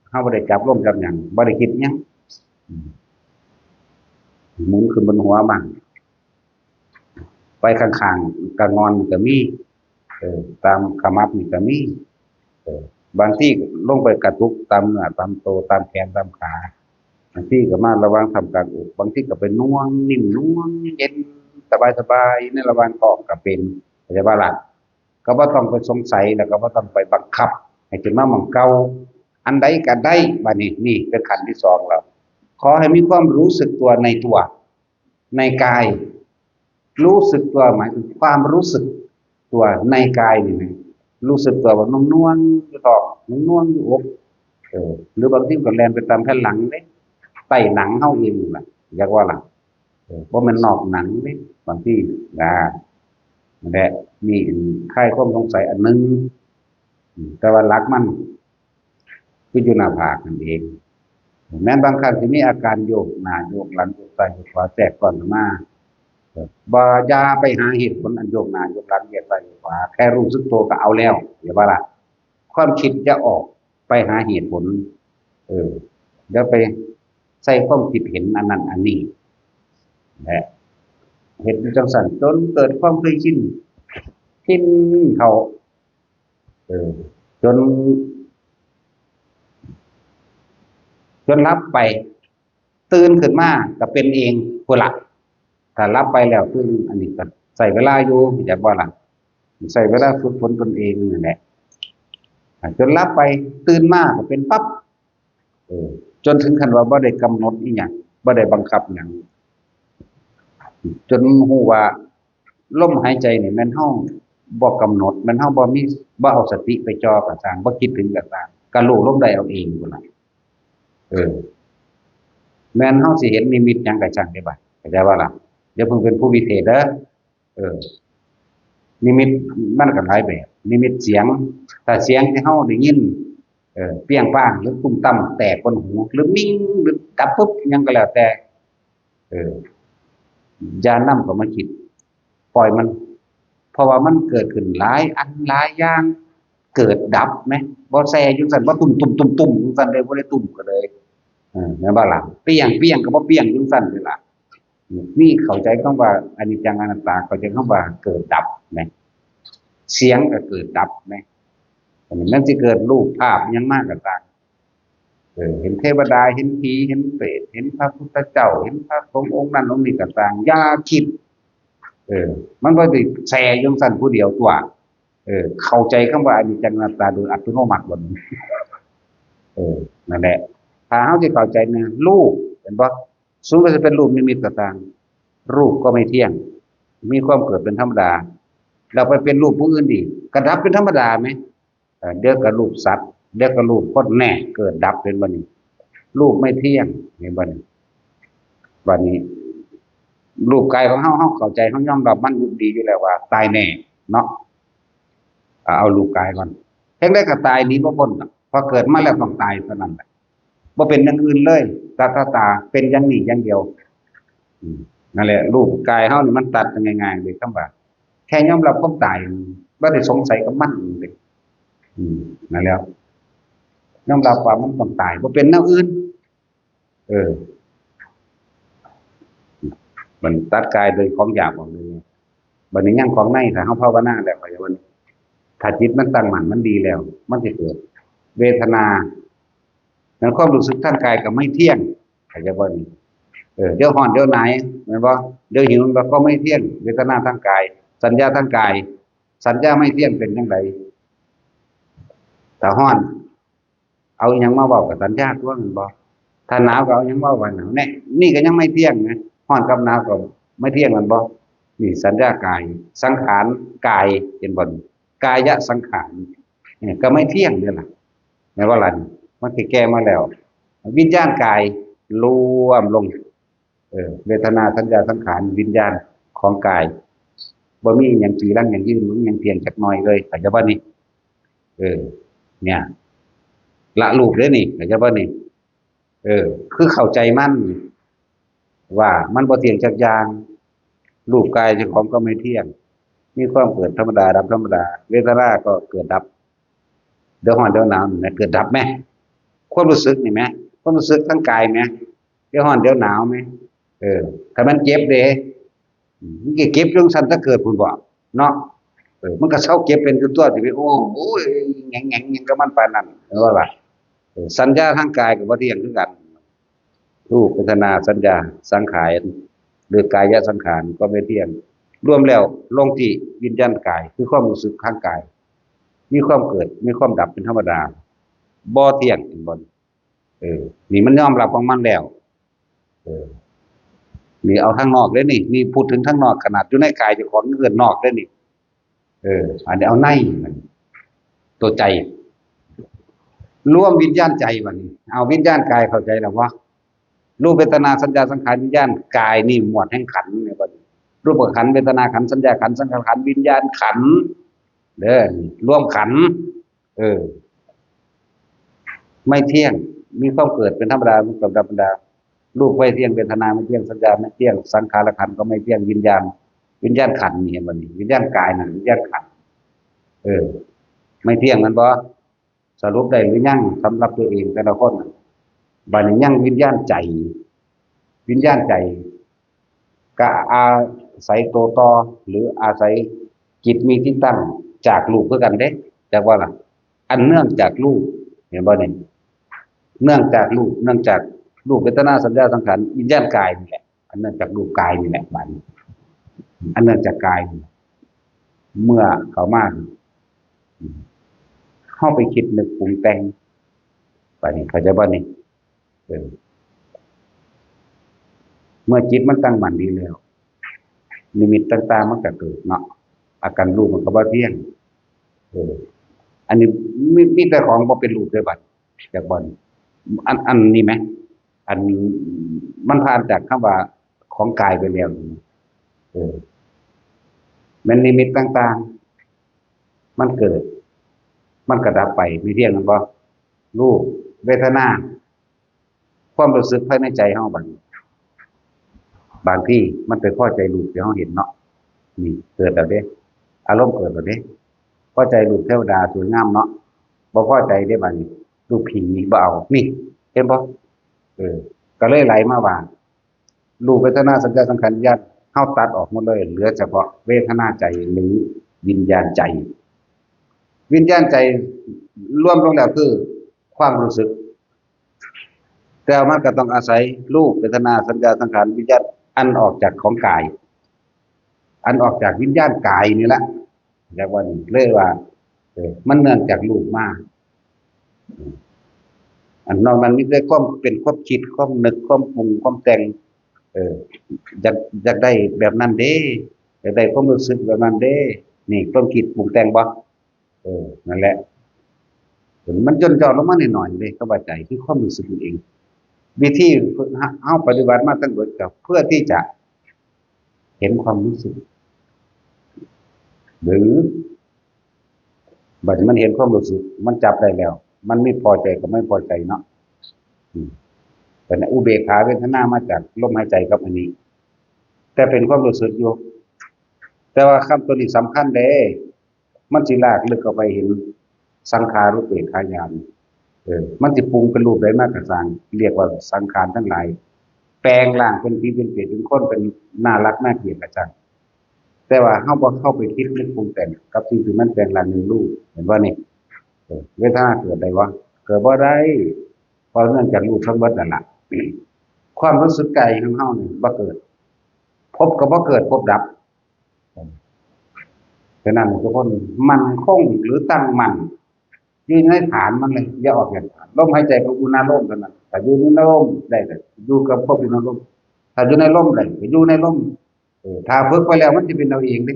[SPEAKER 1] เขาไม่ได้จับร่มจับอย่างไม่ได้คิดยังหมุนขึ้นบนหัวบ้างไปข้างๆกระงอนก็มีตามขมับนี่ก็มีบางที่ลงไปกระทุกตามเนื้อตามโตตามแขนตามขาบางที่ก็มาระวังทำการอกบางที่ก็เป็นน่วงนิ่มน่วงเย็นสบายในระวังกอกก็เป็นอะไรบ้างล่ะก็ว่าต้องไปสงสัยแล้วก็ว่าต้องไปบังคับให้ถึงมาหม่องเก่าอันใดก็ได้บัดนี้นี่เป็นขั้นที่สองแล้วขอให้มีความรู้สึกตัวในตัวในกายรู้สึกตัวหมายถึงความรู้สึกตัวในกายนี่นะรู้สึกตัวว่าน่วงอยู่ท้องน่วงอยู่อกหรือบางทีก็แล่นไปตามแผ่นหลังเด้ใต้หนังเฮาเองล่ะอยากว่าล่ะบ่แม่นนอกหนังเด้บางทีนั่นแหละนี่คลายความสงสัยอันนึงแต่ว่าหลักมันคืออยู่หน้าผากนั่นเองแม้บางครั้งสิมีอาการโยกหน้าโยกหลังโยกซ้ายโยกขวาแทรกก่อนมาบ่อย่าไปหาเหตุผลอันโยกหน้าโยกหลังเหยียดซ้ายเหยียดขวาแค่รู้สึกตัวก็เอาแล้วอย่าว่าล่ะความคิดจะออกไปหาเหตุผลเดี๋ยวไปใส่ความคิดเห็นอันนั้นอันนี้และเห็นจังสันจนเกิดความเคยชินเขาจนรับไปตื่นขึ้นมาก็เป็นเองผู้หลักถ้ารับไปแล้วตื่นอันนี้ก็ใส่เวลาอยู่อยากว่าล่ะใส่เวลาฝึกฝนตนเองนั่นแหละจนรับไปตื่นมาก็เป็นปั๊บจนถึงขั้นว่าบ่ได้กำหนดอีหยังบ่ได้บังคับหยังจนฮู้ว่าลมหายใจนี่แม่นเฮาบ่กำหนดแม่นเฮาบ่เอาสติไปจ่อกับสร้างบ่คิดถึงกับสร้างก็รู้ลมได้เอาเองพุ่นล่ะแม่นเฮาสิเห็นนิมิตหยังก็ช่างได้บัดเข้าใจว่าล่ะอย่าเพิ่งเป็นผู้วิเศษเด้อนิมิตมันก็หลายแบบนิมิตเสียงถ้าเสียงที่เฮาได้ยินเปรี้ยงป้างหรือตุ้มตั้มแตกบนหูหรือมิ่งหรือดับปุ๊บยังก็แล้วแต่อย่านำเข้ามาคิดปล่อยมันเพราะว่ามันเกิดขึ้นหลายอันหลายอย่างเกิดดับไหมบ่แซ่อยู่ซั่นบ่ตุ่มจังซั่นเลยบ่ได้ตุ่มก็เลยแม่นบ่ล่ะเปรี้ยงก็บ่เปรี้ยงจังซั่นเลยล่ะนี่เข้าใจคำว่าอนิจจังอนัตตาเข้าใจคำว่าเกิดดับไหมเสียงก็เกิดดับไหมนั่นสิเกิดรูปภาพยังมากก็ตามเห็นเทวดาเห็นผีเห็นเปรตเห็นพระพุทธเจ้าเห็นพระสงฆ์องค์นั้นองค์นี้ก็ตามอย่าคิดมันบ่ได้แซ่อยู่ซั่นผู้เดียวตัวเข้าใจคำว่าอนิจจังอนัตตาโดยอัตโนมัติบ่นั่นแหละถ้าเฮาสิเข้าใจเนี่ยรูปเห็นบ่สูงก็จะเป็นรูปนิมิตก็ตามรูปก็ไม่เที่ยงมีความเกิดเป็นธรรมดาเราไปเป็นรูปผู้อื่นอีกก็ดับเป็นธรรมดาไหมเดี๋ยวก็รูปสัตว์เดี๋ยวก็รูปคนแน่เกิดดับเป็นบัดนี้รูปไม่เที่ยงในบัดนี้รูปกายของเฮาเข้าใจเฮายอมรับมันดีอยู่แล้วว่าตายแน่เนาะเอารูปกายก่อนแค่ได้ก็ตายหนีบ่พ้นพอเกิดมาแล้วต้องตายเท่านั้นแหละบ่เป็นอย่างอื่นเลยตาเป็นอย่างนี้อย่างเดียวนั่นแหละรูปกายเฮานี่มันตัดง่ายๆเลยคำว่าแค่ยอมรับความตายบ่ได้สงสัยกับมันเลยนั่นแล้วยอมรับว่ามันต้องตายบ่เป็นแนวอื่น มันตัดกายโดยของหยาบออกเลยบัดนี้ยังของในถ้าเฮาภาวนาแล้วก็อย่างว่าถ้าจิตมันตั้งมั่นมันดีแล้วมันจะเกิดเวทนาแล้วความรู้สึกทางกายก็ไม่เที่ยงเข้าใจบ่นี่เดี๋ยวร้อนเดี๋ยวหนาวแม่นบ่เดี๋ยวหิวมันก็ไม่เที่ยงเวทนาทางกายสัญญาทางกายสัญญาไม่เที่ยงเป็นจังไดถ้าร้อนเอาอิหยังมาเว้ากับสัญญาตัวแม่นบ่ถ้าหนาวก็เอาอิหยังมาเว้าว่าหนาวแน่นี่ก็ยังไม่เที่ยงนะร้อนกับหนาวก็ไม่เที่ยงแม่นบ่นี่สัญญากายสังขารกายเห็นบ่กายะสังขารเนี่ยก็ไม่เที่ยงเด้อล่ะแม่นว่าล่ะมันสิแก้มาแล้ววิญญาณกายรวมลงเวทนาสัญญาสังขารวิญญาณของกายบ่มีหยังจีรังหยังยืนมึงหยังเพียงจักหน่อยเลยเข้าใจบ่นี่เนี่ยละรูปเด้อนี่เข้าใจบ่นี่คือเข้าใจมันว่ามันบ่เที่ยงจักอย่างรูปกายเจ้าของก็ไม่เที่ยงมีความเกิดธรรมดาดับธรรมดาเวทนาก็เกิดดับเดี๋ยวร้อนเดี๋ยวหนาวนี่เกิดดับมั้ยความรู้สึกนี่มั้ยความรู้สึกทางกายมั้ยเดี๋ยวร้อนเดี๋ยวหนาวมั้ยถ้ามันเจ็บเด้มันก็เก็บจังซั่นถ้าเกิดพุ่นบ่เนาะมันก็เซาเก็บเป็นตัวสิไปโอ้ยแหงๆหยังกับมันปานนั้นว่าล่ะสัญญาทางกายก็บ่เที่ยงคือกันรูปเวทนาสัญญาสังขารหรือกายสังขารก็ไม่เที่ยงรวมแล้วลงที่วิญญาณกายคือความรู้สึกทางกายมีความเกิดมีความดับเป็นธรรมดาบ่เที่ยงเป็นบ่นี่มันยอมรับของมันแล้วนี่เอาทางนอกเด้อนี่พูดถึงทางนอกขนาดอยู่ในกายเจ้าของเอิ้นนอกเด้อนี่อันนี้เอาในมันตัวใจรวมวิญญาณใจบัดนี้เอาวิญญาณกายเข้าใจแล้วบ่รูปเวทนาสัญญาสังขารวิญญาณกายนี่หมวดแห่งขันธ์นี่บัดนี้รูปขันธ์เวทนาขันธ์สัญญาขันธ์สังขารขันธ์วิญญาณขันธ์เด้อรวมขันธ์ไม่เที่ยงมีความเกิดเป็นธรรมดาเป็นธรรมดารูปไม่เที่ยงเวทนาไม่เที่ยงสัญญาไม่เที่ยงสังขารขันธ์ก็ไม่เที่ยงวิญญาณขันธ์นี่เห็นบ่นี่วิญญาณกายนั่นวิญญาณขันธ์ไม่เที่ยงมันบ่สรุปได้หรือยังสำหรับตัวเองแต่ละคนบัดนี้ยังวิญญาณใจก็อาศัยตัวต่อหรืออาศัยจิตมีที่ตั้งจากรูปคือกันเด้จากว่าล่ะอันเนื่องจากรูปเห็นบ่นี่เนื่องจากรูปเวทนาสัญญาสังขารวิญญาณกายนี่แหละอันเนื่องจากรูปกายนี่แหละบัดนี้อันเนื่องจากกายเมื่อเข้ามาเข้าไปคิดนึกปรุงแต่งบัดนี้เข้าใจบ่นี่เมื่อจิตมันตั้งมั่นดีแล้วนิมิตต่างๆมันก็เกิดเนาะอาการรูปมันก็บ่เที่ยงอันนี้มีแต่ของบ่เป็นรูปเลยบัดจากบ่นี่อันนี้มั้ยอันมันผ่านจากคำว่าของกายไปแล้วมันนิมิตต่างๆมันเกิดมันก็ดับไปมีเที่ยงมันบ่รูปเวทนาความรู้สึกภายในใจเฮาบางที่มันไปพอใจรูปที่เฮาเห็นเนาะนี่เกิดแล้วเด้อารมณ์เกิดแล้วเด้พอใจรูปเทวดาสวยงามเนาะบ่พอใจเด้บัดนี้รูปผีบ่เอานี่เห็นบ่ก็เลยไหลมาว่ารูปเวทนาสัญญาสังขารวิญญาณเฮาตัดออกหมดเลยเหลือเฉพาะเวทนาใจหรือวิญญาณใจวิญญาณใจรวมลงแล้วคือความรู้สึกแต่มันก็ต้องอาศัยรูปเวทนาสัญญาสังขารวิญญาณอันออกจากของกายอันออกจากวิญญาณกายนี่แหละเรียกว่าเลยว่ามันเนื่องจากรูปมาอันนอกนั้นมีแต่ความเป็นความคิดความนึกความปรุงความแต่งอยากได้แบบนั้นเด้อยากได้ความรู้สึกแบบนั้นเด้นี่ความคิดปรุงแต่งบ่นั่นแหละมันย่นย่อลงมาหน่อยๆเลยก็ว่าใจคือความรู้สึกเองวิธีเฮาปฏิบัติมาตั้งแต่ก็เพื่อที่จะเห็นความรู้สึกหรือบัดนี้มันเห็นความรู้สึกมันจับได้แล้วมันไม่พอใจกับไม่พอใจเนาะแต่อุเบกขาเวทนามาจากลมหายใจกับอันนี้แต่เป็นความรู้สึกอยู่แต่ว่าคำตัวนี้สำคัญเด้มันสิลากลึกเข้าไปเห็นสังขารุปเบกขาญาณมันสิปรุงเป็นรูปใดมากก็สร้างเรียกว่าสังขารทั้งหลาย แปลงร่างเป็นผีเป็นเปรตเป็นคนเป็นน่ารักน่าเกลียดกระจังแต่ว่าเฮาบ่เข้าไปคิดนึกปรุงแต่งกับสิ่งที่มันแปลงร่างในรูปเห็นบ่นี่เวทนาเกิดได้วะเกิดบ่ได้เพราะเนื่องจากรูปทั้งหมดนั่นล่ะความรู้สึกใจของเฮานี่บ่เกิดพบก็บ่เกิดพบดับฉะนั้นทุกคนมั่นคงหรือตั้งมั่นยืนในฐานมันเลยอย่าออกจากฐานลมหายใจก็อุณาโลมเท่านั้นถ้าอยู่ในลมได้เลยอยู่กับพบอยู่ในลมถ้าอยู่ในลมได้ก็อยู่ในลมถ้าฝึกไปแล้วมันจะเป็นเอาเองเด้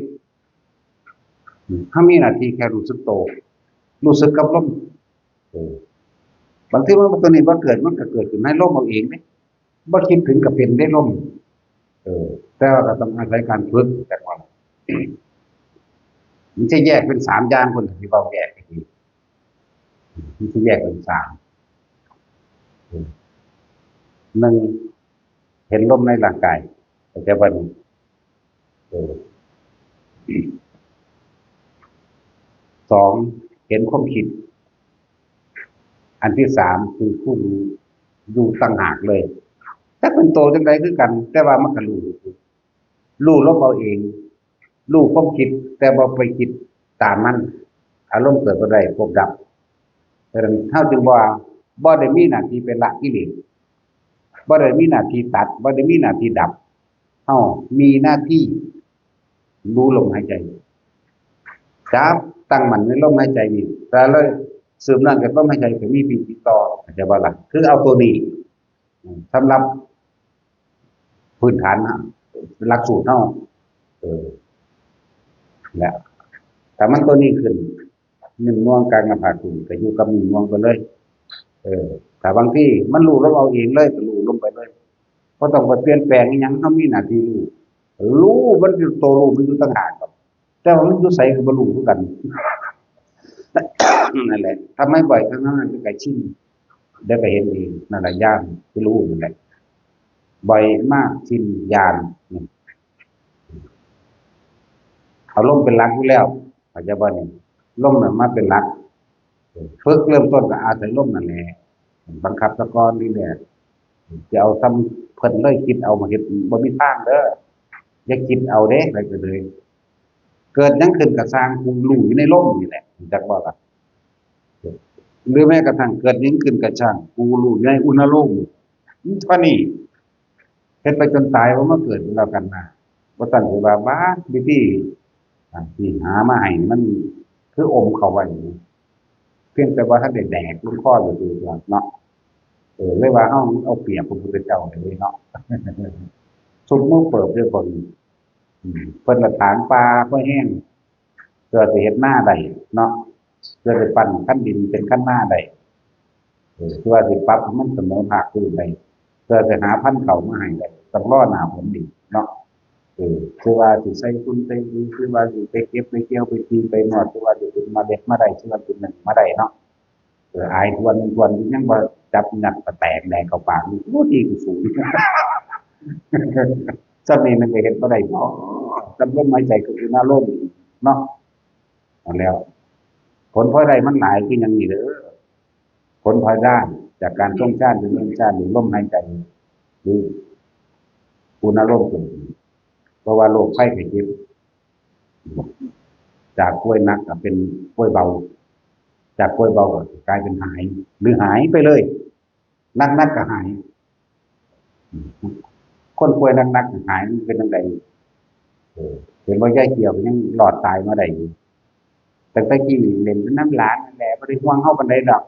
[SPEAKER 1] ถ้ามีหน้าที่แค่รู้สึกโตรู้สึกกับลมเออบางทีมันตัวนี้บ่เกิดมันก็เกิดขึ้นในลมเอาเองเด้บ่คิดถึงก็เป็นได้ลมแต่ว่าก็ต้องอาศัยการฝึกแต่ว่ามันจะแยกเป็น3อย่างคนที่เว้าแยกอีกทีมันจะแยกเป็น3 1เห็นลมในร่างกายแต่ว่า2เห็นความคิดอันที่3คือผู้รู้ต่างหากเลยถ้าเป็นโตจังไดคือกันแต่ว่ามันก็รู้ลมเอาเองรู้ความคิดแต่บ่ไปคิดตามมันอารมณ์เกิดบ่ได้พบดับดังนั้นเฮาจึงว่าบ่ได้มีหน้าที่ไปละกิเลสบ่ได้มีหน้าที่ตัดบ่ได้มีหน้าที่ดับเฮามีหน้าที่รู้ลมหายใจจับตั้งมั่นในลมหายใจนี่แต่เลยสืบเนื่องจากลมหายใจก็มีปีติต่อเข้าใจบ่ล่ะคือเอาตัวนี้สำหรับพื้นฐานหลักสูตรเฮาและถ้ามันตัวนี้ขึ้น1ง่วงกลางหน้าผากขึ้นก็อยู่กับ1ง่วงไปเลยถ้าบางทีมันรู้ลมเอาเองเลยก็รู้ลมไปเลยบ่ต้องไปเปลี่ยนแปลงอิหยังเฮามีหน้าที่รู้มันอยู่ตัวรู้มันอยู่ต่างหากครับแต่ว่ามันอยู่ไสก็บ่รู้คือกันนั่นแหละทำให้บ่อยครั้งนั้นก็ชินได้ไปเห็นเองนั่นแหละญาณที่รู้นั่นแหละบ่อยมากชินญาณเอาลมเป็นหลักอยู่แล้วเข้าใจบ่นี่ลมน่ะมาเป็นหลักฝึกเริ่มต้นก็อาศัยลมนั่นแหละบังคับซะก่อนนี่แหละจะเอาทำเพิ่นเลยคิดเอามาเฮ็ดบ่มีทางเด้ออย่าคิดเอาเด้ไปก็เลยเกิดหยังขึ้นก็สร้างกูรู้อยู่ในลมนี่แหละจักบ่ล่ะหรือแม้กระทั่งเกิดหยังขึ้นก็ช่างกูรู้อยู่ในอุณโลมเท่านี้เฮ็ดไปจนตายบ่มาเกิดแล้วกันนะบ่ตั้งสิว่าบ้าวิธีที่หามาให้มันคืออมเข้าไว้เพียงแต่ว่าถ้าได้แดกลงคออยู่ๆเนาะเลยว่าเฮาเอาเปรียบพระพุทธเจ้าเลยเนาะสุกมือเปิบด้วยคนเพิ่นละถางปลาเพื่อแห้งเพื่อสิเฮ็ดนาได้เนาะเพื่อสิปั้นคันดินเป็นคันนาได้เพื่อสิปรับให้มันเสมอภาคพื้นได้เพื่อสิหาพันธุ์ข้าวมาให้ได้ต้องรอหน้าฝนดีเนาะคือว่าสิใส่ปุ๋ยใส่ปุ๋ยคือว่าสิไปเก็บไปเกี่ยวไปตีไปนอดคือว่าสิเป็นเมล็ดมาได้คือว่าเป็นหนึ่งมาได้เนาะอายทวนยังบ่จับงัดก็แตกแดกเข้าปากนี่โอ้ดีคือสูงซักนี้มันก็เฮ็ดบ่ได้เนาะจำลมหายใจก็คือหน้าลมเนาะนั่นแล้วผลพลอยได้มันหลายคือหยังนี่เด้อผลพลอยได้จากการทรงชาติหรือเรื่องชาติหรือลมหายใจหรืออุณหภูมิเพราะว่าโรคไข้ไข้เจ็บจากป่วยหนักก็เป็นป่วยเบาจากป่วยเบาก็กลายเป็นหายหรือหายไปเลยนักก็หายคนป่วยนักๆหายมันเป็นจังไดเห็นว่ายายเกี่ยวยังหลอดตายมาได้อยู่แต่ตะกี้เล่นเป็นน้ำหลานนั่นแหละบ่ได้ห่วงเฮาปานใดดอก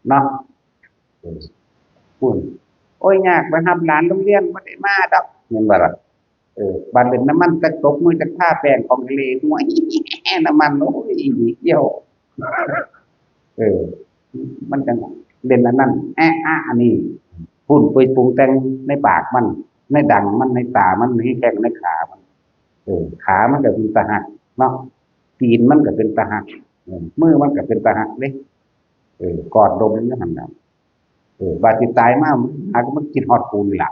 [SPEAKER 1] เนาะพูดโอ้ยยากไปรับหลานโรงเรียนบ่ได้มาดอกแม่นบ่ล่ะบัดเล่นน้ำมันจักตกมือจักทาแป้งของทะเลหัวน้ำมันโอ้ยอีเกี่ยวเออมันจังเล่นอันนั้นอันนี้พูดไปปรุงแต่งในปากมันในดังมันในตามันในแข้งในขามันขามันก็เป็นตาหักเนาะตีนมันก็เป็นตาหักมือมันก็เป็นตาหักเด้กอดดมนี่หั่นน่ะบาดสิตายมาหาก็มันกินฮอดปูนนี่ล่ะ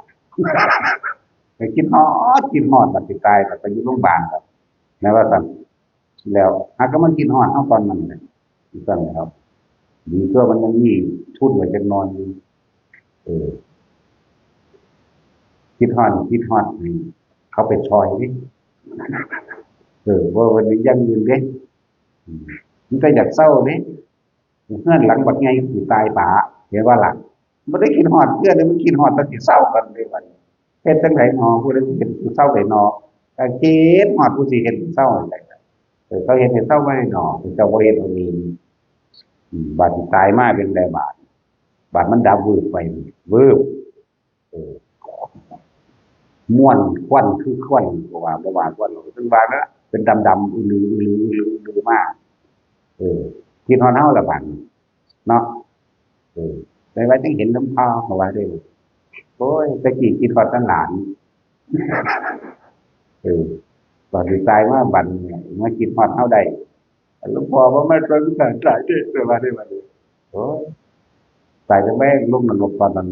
[SPEAKER 1] ไปกินฮอดบาดสิตายก็ไปอยู่โรงพยาบาลครับแม้ว่าซั่นแล้วหาก็มันกินฮอดเฮาตอนนั้นแหละซั่นแหละครับดีกว่ามันยังมีทุนไว้จักหน่อยเออ ที คิดฮอดนี่เขาไปชอยนี่ว่าวันนี้ยังยืนเด้อืมมันก็อยากเศร้าเด้เพื่อนหลังบักไงสิตายป่าเห็นว่าหลังมันได้คิดฮอดเพื่อนเลยมันคิดฮอดมันสิเศร้ากันเลยวันเฮ็ดจังไดหนอผู้ใดเห็นผู้เศร้าได้หนอก็คิดฮอดผู้สิเห็นผู้เศร้าได้เขาเห็นให้เศร้าไว้หนอเจ้าบ่เห็นเอาเองบาดสิตายมาเป็นไดบาดมันดับวืบไปวืบเออ ม่วนควันคือควันบ่ว่าควันถึงว่านะเป็นดำๆอือลือมากคิดฮอดเฮาละบัดเนาะเออได้ไว้จังเห็นน้ำพาเขาว่าได้โอ้ยตะกี้คิดฮอดแต่หลานเออตอนสิตายมาบัดเนี่ยมาคิดฮอดเฮาได้หลวงพ่อบ่มาสนใจตายเด้อว่าได้บัดนี้โอ้ยตายจังแม่งลงนรกตอนนั้น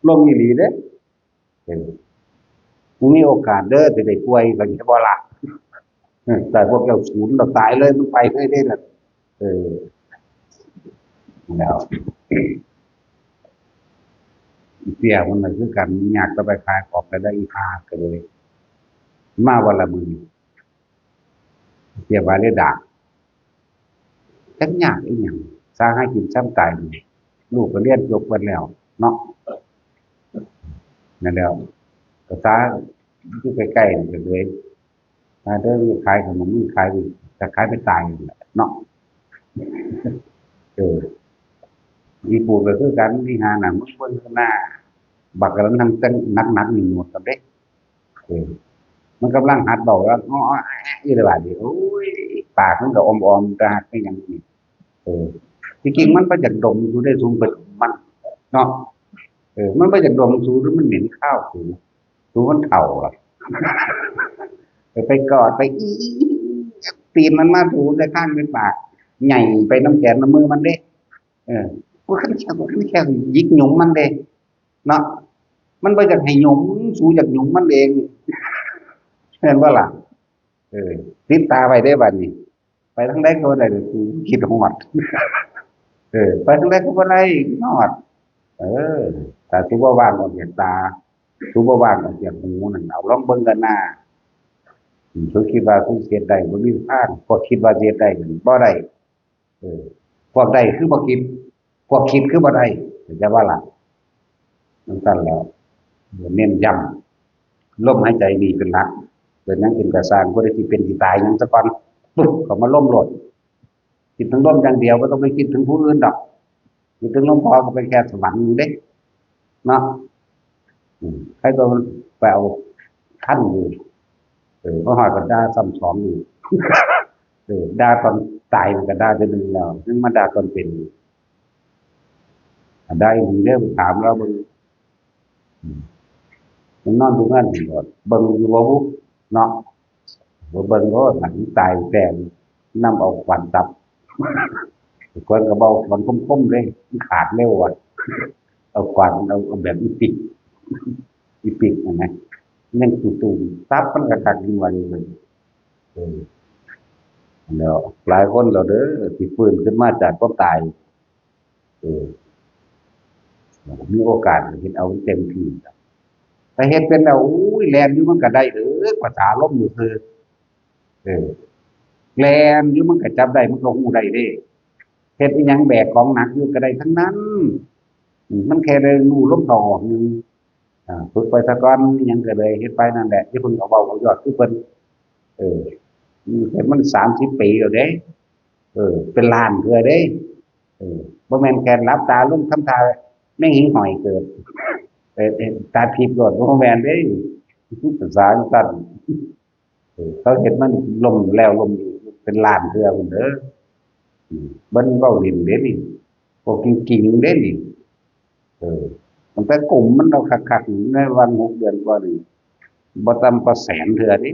[SPEAKER 1] ลงอีหลีเด้เออมีโอกาสเด้อสิได้ป่วยก็สิบ่ล่ะ แต่พวกเราศูนย์เราตายเลยมันไปไม่ได้เลยเออแล้วเสียมันเลยคือกันอยากจะไปขายของไปได้อีกากันเลยมาวันละมือเสียบาเลยด่าจังยากอีกอย่างสร้างให้กินซ้ำตายลูกก็เรียนจบไปแล้วเนาะนั่นแล้วก็สร้างที่ใกล้ๆนี่เลยถ้าเดินขายขนมขายจะขายไปตายเนาะเออมีปูดไปคือกันมีหาหนังมันเบิ่งข้างหน้าบักกันทั้งเต้นนักๆนี่หมดกันเด้เออมันกำลังหัดเบาแล้วอ้ออีหลายดิโอ้ยปากมันก็อมๆตาก็ยังนี่เออจริงๆมันบ่อยากดมอยู่ได้สูงเปิดมันเนาะมันบ่อยากดมสูหรือมันเหม็นข้าวสูมันเฒ่าอ่ะไปกอดไปอีตีนมันมาถูในข้างเป็นปากใหญ่ไปน้ำแขนน้ำมือมันเด้ว่าขั้นแค่ยิกหยุมมันเด้เนาะมันบ่อยากให้หยุมสูอยากหยุมมันเองเห็นว่าล่ะติดตาไปได้บัดนี้ไปทางใดก็บ่ได้คือคิดฮอดไปทางใดก็บ่ได้ฮอดเออแต่สิบ่ว่างออกจากตาสิบ่ว่างออกจากหูนั่นเอาลองเบิ่งกันหน้าเขาคิดว่าเขาเฮ็ดได้บ่มีทางพวกคิดว่าเฮ็ดได้บ่ได้เออพวกได้คือบ่คิดพวกคิดคือบ่ได้จะว่าล่ะนั่นซั่นแล้วเน้นย้ำลมหายใจนี่เป็นหลักเป็นหยังเป็นกระสร้างบ่ได้สิเป็นสิตายหยังซะก่อนปึ๊บเข้ามาล้มโลดคิดถึงลมอย่างเดียวบ่ต้องไปคิดถึงผู้อื่นดอกคิดถึงหลวงพ่อก็เป็นแค่สวรรค์อยู่เด้เนาะใครก็ไปเอาท่านอยู่เพราะหอยก็ด่าซ้ำสองอยู่ด่าตอนตายมันก็ด่าจะดึงแล้วนึงมาด่าตอนเป็นได้ดีเด้อถามเราเบิ่งมันนอนดูงั้นหมดเบิ่งอยู่บ่ฮู้เนาะบ่เบิ่งก็หนังตายแปลงนำเอาควันตับคนก็เบาควันคมๆเลยมันขาดเร็วอ่ะเอาควันเอาแบบอีปิกนะยังตุ่มๆซับมันก็คักอยู่ว่านี่เลยแล้วหลายคนเราเด้อสิฟื้นขึ้นมาจากความตายเออมีโอกาสเฮ็ดเอาเต็มที่ถ้าเฮ็ดเป็นแล้วอุ้ยแล่นอยู่มันก็ได้ภาษาลมอยู่คือเออแล่นอยู่มันก็จับได้มันก็ฮู้ได้เด้เฮ็ดอีหยังแบกของหนักอยู่ก็ได้ทั้งนั้นมันแค่ได้รู้ลมเข้าออกนึงฝึกไปซะก่อนอิหยังก็ได้เฮ็ดไปนั่นแหละอย่าเพิ่งเอาเบาเอายอดคือเพิ่นเออเฮ็ดมัน30 ปีแล้วเด้เป็นล้านเทื่อเด้บ่แม่นแค่หลับตาลงทำท่าแม่งหิ่งห้อยเกิดตาทิพย์โลดบ่แม่นเด้ภาษาสั้นเขาเฮ็ดมันล่มแล้วล่มอีกเป็นล้านเทื่อพุ่นเด้อเบิ่นเว้าเล่นเด้นี่บ่จริงๆเด้นี่ตั้งแต่กลุ่มมันเอาคักๆในวัน6 เดือนกว่านี่บ่ต่ำกว่าแสนเทื่อเด้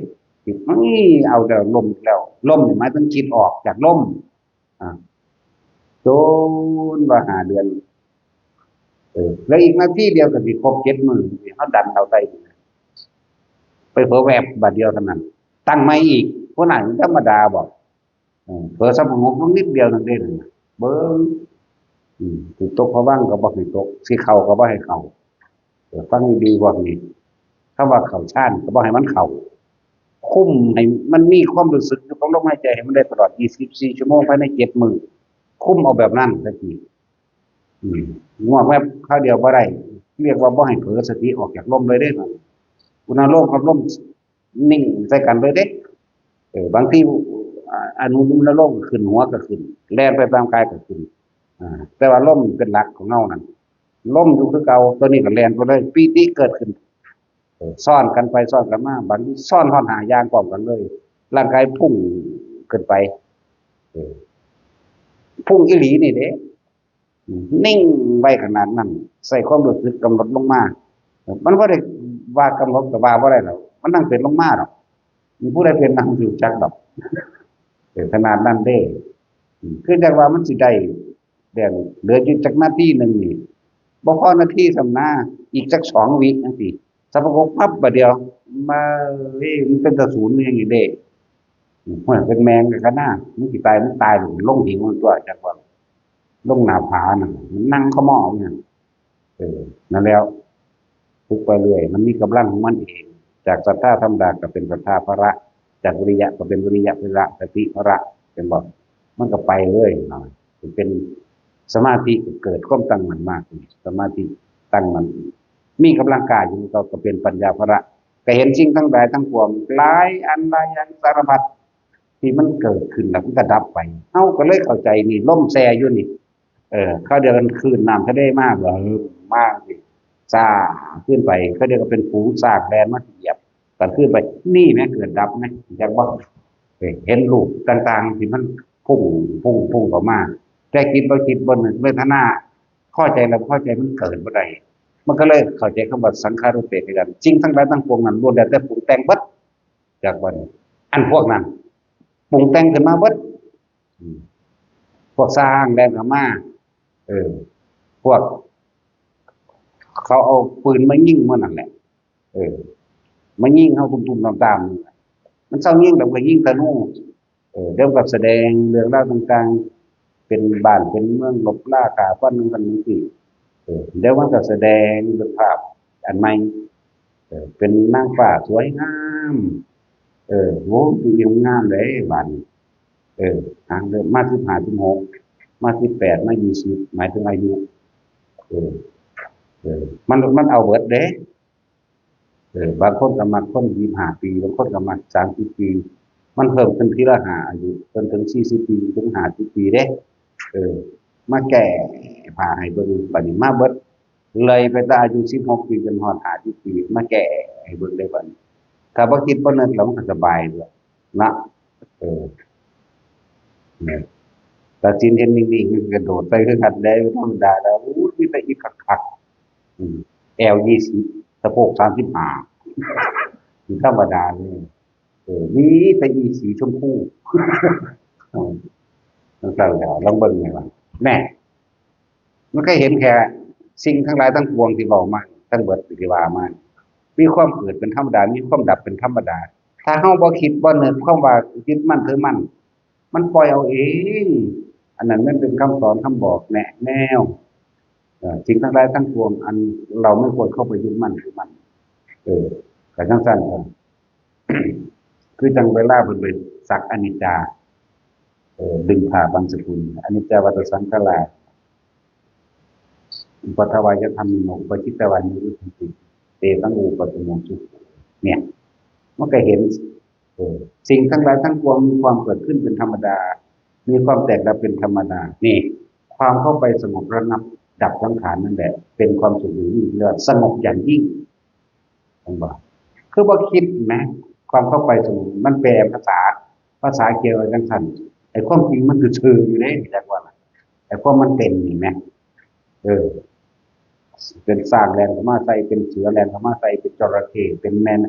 [SPEAKER 1] เอาแต่ล่มแล้วล่มนี่หมายถึงจิตออกจากล่มอ่าจนว่า5 เดือนแล้วอีกนาทีเดียวก็สิครบ7 มื้อสิเฮาดันเอาได้ไปเผลอแวบบัดเดียวเท่านั้นตั้งใหม่อีกผู้นั้นธรรมดาบ่เผลอสงบลงนิดเดียวนั่นเด้เบิ่งสิตกผวังค์ก็บ่ให้ตกสิเข้าก็บ่ให้เข้าฟังดีๆพวกนี้ ถ้าว่าเข้าฌานก็บ่ให้มันเข้าคุมให้มันมีความรู้สึกอยู่ของลมหายใจให้มันได้ตลอด24ชั่วโมงภายใน7มื้อคุมเอาแบบนั้นซะทีอืมง่วงแวบคราวเดียวบ่ได้เรียกว่าบ่ให้เผลอสติออกจากลมเลยเด้นั่นอุณาโลมกับลมนิ่งใส่กันเลยเด้บางทีอนุโลมก็ขึ้นหัวก็ขึ้นแล่นไปตามกายก็ขึ้นแต่ว่าลมเป็นหลักของเฮานั่นลมอยู่คือเก่าตัวนี้ก็แล่นไปเลยปีติเกิดขึ้นซ่อนกันไปซ่อนกันมาบางทีซ่อนฮอด5อย่างพร้อมกันเลยร่างกายพุ่งขึ้นไปเออพุ่งอีหลีนี่เด้นิ่งไว้ขนาดนั้นใส่ความรู้สึกกำหนดลงมามันบ่ได้ว่ากำหนดก็ว่าบ่ได้หรอกมันนั่งเป็นลงมาดอกมีผู้ใดเป็นนั่งอยู่จักดอกขนาดนั้นเด้คือจังว่ามันสิได้เดี๋ยวเหลืออยู่จักนาทีหนึ่งนี่บ่พอนาทีสำนาอีกจัก2 วิจังซี่สัพพะปั๊บบัดเดียวมาเฮ้ยมันเป็นตะศูนย์อย่างนี้เด้มันเป็นแมงกันนะมันสิตายมันตายลงหิวมันตัวจักว่าลงหน้าผาน่ะมันนั่งขม้อเนี่ยนั่นแล้วทุกไปเรื่อยมันมีกำลังของมันเองจากศรัทธาธรรมดาก็เป็นศรัทธาพระจากวิริยะก็เป็นวิริยะพระสติพระเป็นบ่มันก็ไปเรื่อยหน่อยเป็นสมาธิเกิดความตั้งมั่นมากสมาธิตั้งมั่นมีกำลังกายอยู่ก็เป็นปัญญาพระก็เห็นสิ่งทั้งหลายทั้งปวงหลายอันหลายอย่างสารพัดที่มันเกิดขึ้นแล้วมันก็ดับไปเฮาก็เลยเข้าใจนี่ล่มแซ่อยู่นี่เขาเดียวกันคืนน้ำทะเลมากเหรอมากสิซ่าขึ้นไปเขาเดียวก็เป็นฝูงซากแดนมาเหยียบกันขึ้นไปนี่แม้เกิดดับไหมอยากบอกเห็นรูปต่างๆที่มันพุ่งออกมาแต่คิดบ่คิดบนเวทนาเข้าใจแล้วเข้าใจมันเกิดบ่ได้มันก็เลยเข้าใจคำว่าสังขารุปเปกกันจริงทั้งหลายทั้งปวงนั้นล้วนแต่ปรุงแต่งเบิดจากวันอันพวกนั้นปรุงแต่งขึ้นมาเบิดพวกสร้างแดนเข้ามาพวกเขาเอาปืนมายิงมันนั่นแหละมายิงเขาตุ่มๆตามๆมันเศร้ายิงแบบก็ยิงตะนูเดี๋ยวกับแสดงเรื่องราวต่างๆเป็นบ้านเป็นเมืองลบล่ากาฟันนึงกันนึงสิเดี๋ยวมันก็แสดงเป็นภาพอันใหม่เป็นนางฟ้าสวยงามโหดีงามเลยบ้านทางเดินมา15 16มา18มา20หมายถึงอายุมันเอาเบิดเด้บางคนก็มักคน25 ปีบางคนก็มัก30 ปีมันเพิ่มขึ้นทีละ5อายุจนถึง40 ปีถึง50 ปีเด้มาแก่ผ่าให้เบิ่งบัดนี้มาเบิดเลยไปแต่อายุ16 ปีจนฮอด50 ปีมาแก่ให้เบิ่งได้บัดนี้ถ้าบ่คิดบ่นึกแล้วมันก็สบายด้วยนะเนี่ยแต่สินเห็นนิ่งๆมันกระโดดไปคือกันได้ธรรมดาแล้วมีแต่อีกคักๆแอล20สะโพก35ธรรมดาเลยมีแต่อีสีชมพูนั่นแหละลองเบิ่งไงวะแน่มันก็เห็นแค่สิ่งทั้งหลายทั้งปวงที่บอกมาทั้งเบิดที่ว่ามามีความเกิดเป็นธรรมดามีความดับเป็นธรรมดาถ้าเฮาบ่คิดบ่นึกความว่ายึดมั่นถือมั่นมันปล่อยเอาเองอันนั้นมันเป็นคำสอนคำบอกแนวสิ่งทั้งหลายทั้งปวงอันเราไม่ควรเข้าไปยึดมั่นถือมั่นก็จังซั่นคือจังเวลาเพิ่นไปสักอนิจจาดึงผ่าบางสกุลอนิจจวัฏสังขาราอุปทวายธรรมโนอุปจิตตวานิรุตติเตตังอุปตุโมสุเนี่ยมันก็เห็นสิ่งทั้งหลายทั้งปวงมีความเกิดขึ้นเป็นธรรมดามีความแตกดับเป็นธรรมดานี่ความเข้าไปสงบระงับดับสังขารนั่นแหละเป็นความสุขอย่างยิ่งเรียกว่าสงบอย่างยิ่งคือบ่คิดนะความเข้าไปสงบมันแปลภาษาเกี่ยวกับจังซั่นไอ้ความจริงมันคือชื่ออยู่เด้จักว่าไอ้ความมันเต็มนี่แหมเป็นสร้างแลนเข้ามาใส่เป็นเสือแลนเข้ามาใส่เป็นจระเข้เป็นแม่น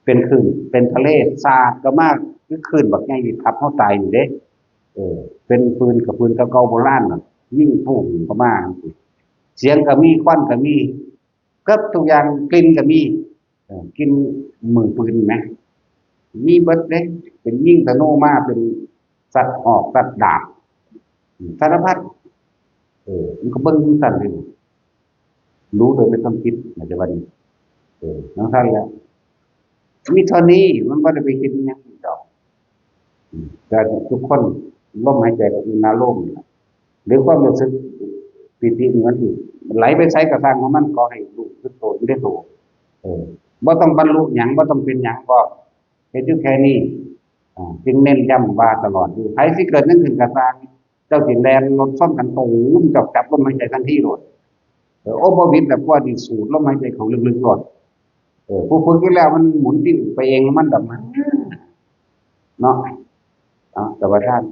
[SPEAKER 1] เป็นคลื่นเป็นทะเลสาดก็มากคือคลื่นบักใหญ่นี่ทับเฮาตายอยู่เด้เป็นปืนกับปืนเก่าๆโบราณน่ะยิงพุ่งเข้ามาเสียงก็มีควันก็มีเกือบทุกอย่างกลิ่นก็มีกินมือปืนไหมมีเบิดเด้เป็นยิ่งธนูมาเป็นสัตว์หอกสัตว์ดาบสารพัดมันก็เบิ่งสั่นเลยรู้โดยไม่ต้องคิดอาจจะว่านี้ น้องท่านแล้วมีเท่านี้มันไม่ได้ไปคิดอยังอื่นดอกแต่ทุกคนลมหายใจกับอุณาโลมนี่ล่ะหรือความรู้สึกปิตินี่มันอยู่ไหลไปใช้กระทางของมันก็ให้รู้สึกโตอยู่ได้โตบ่ต้องบรรลุหยังบ่ต้องเป็นหยังก็เฮ็ดอยู่แค่นี้จึงเน้นย้ำว่าตลอดอยู่ไผสิเกิดนั่นขึ้นกระทางเจ้าสิแล่นรถชนกันตูมจับลมหายใจทันทีโลดโอ้บ่วิดแบบว่าดิสูดลมหายใจเข้าลึกๆโลดผู้ฝึกอยู่แล้วมันหมุนติ้วไปเองมันดอกมันเนาะแต่ว่าท่าน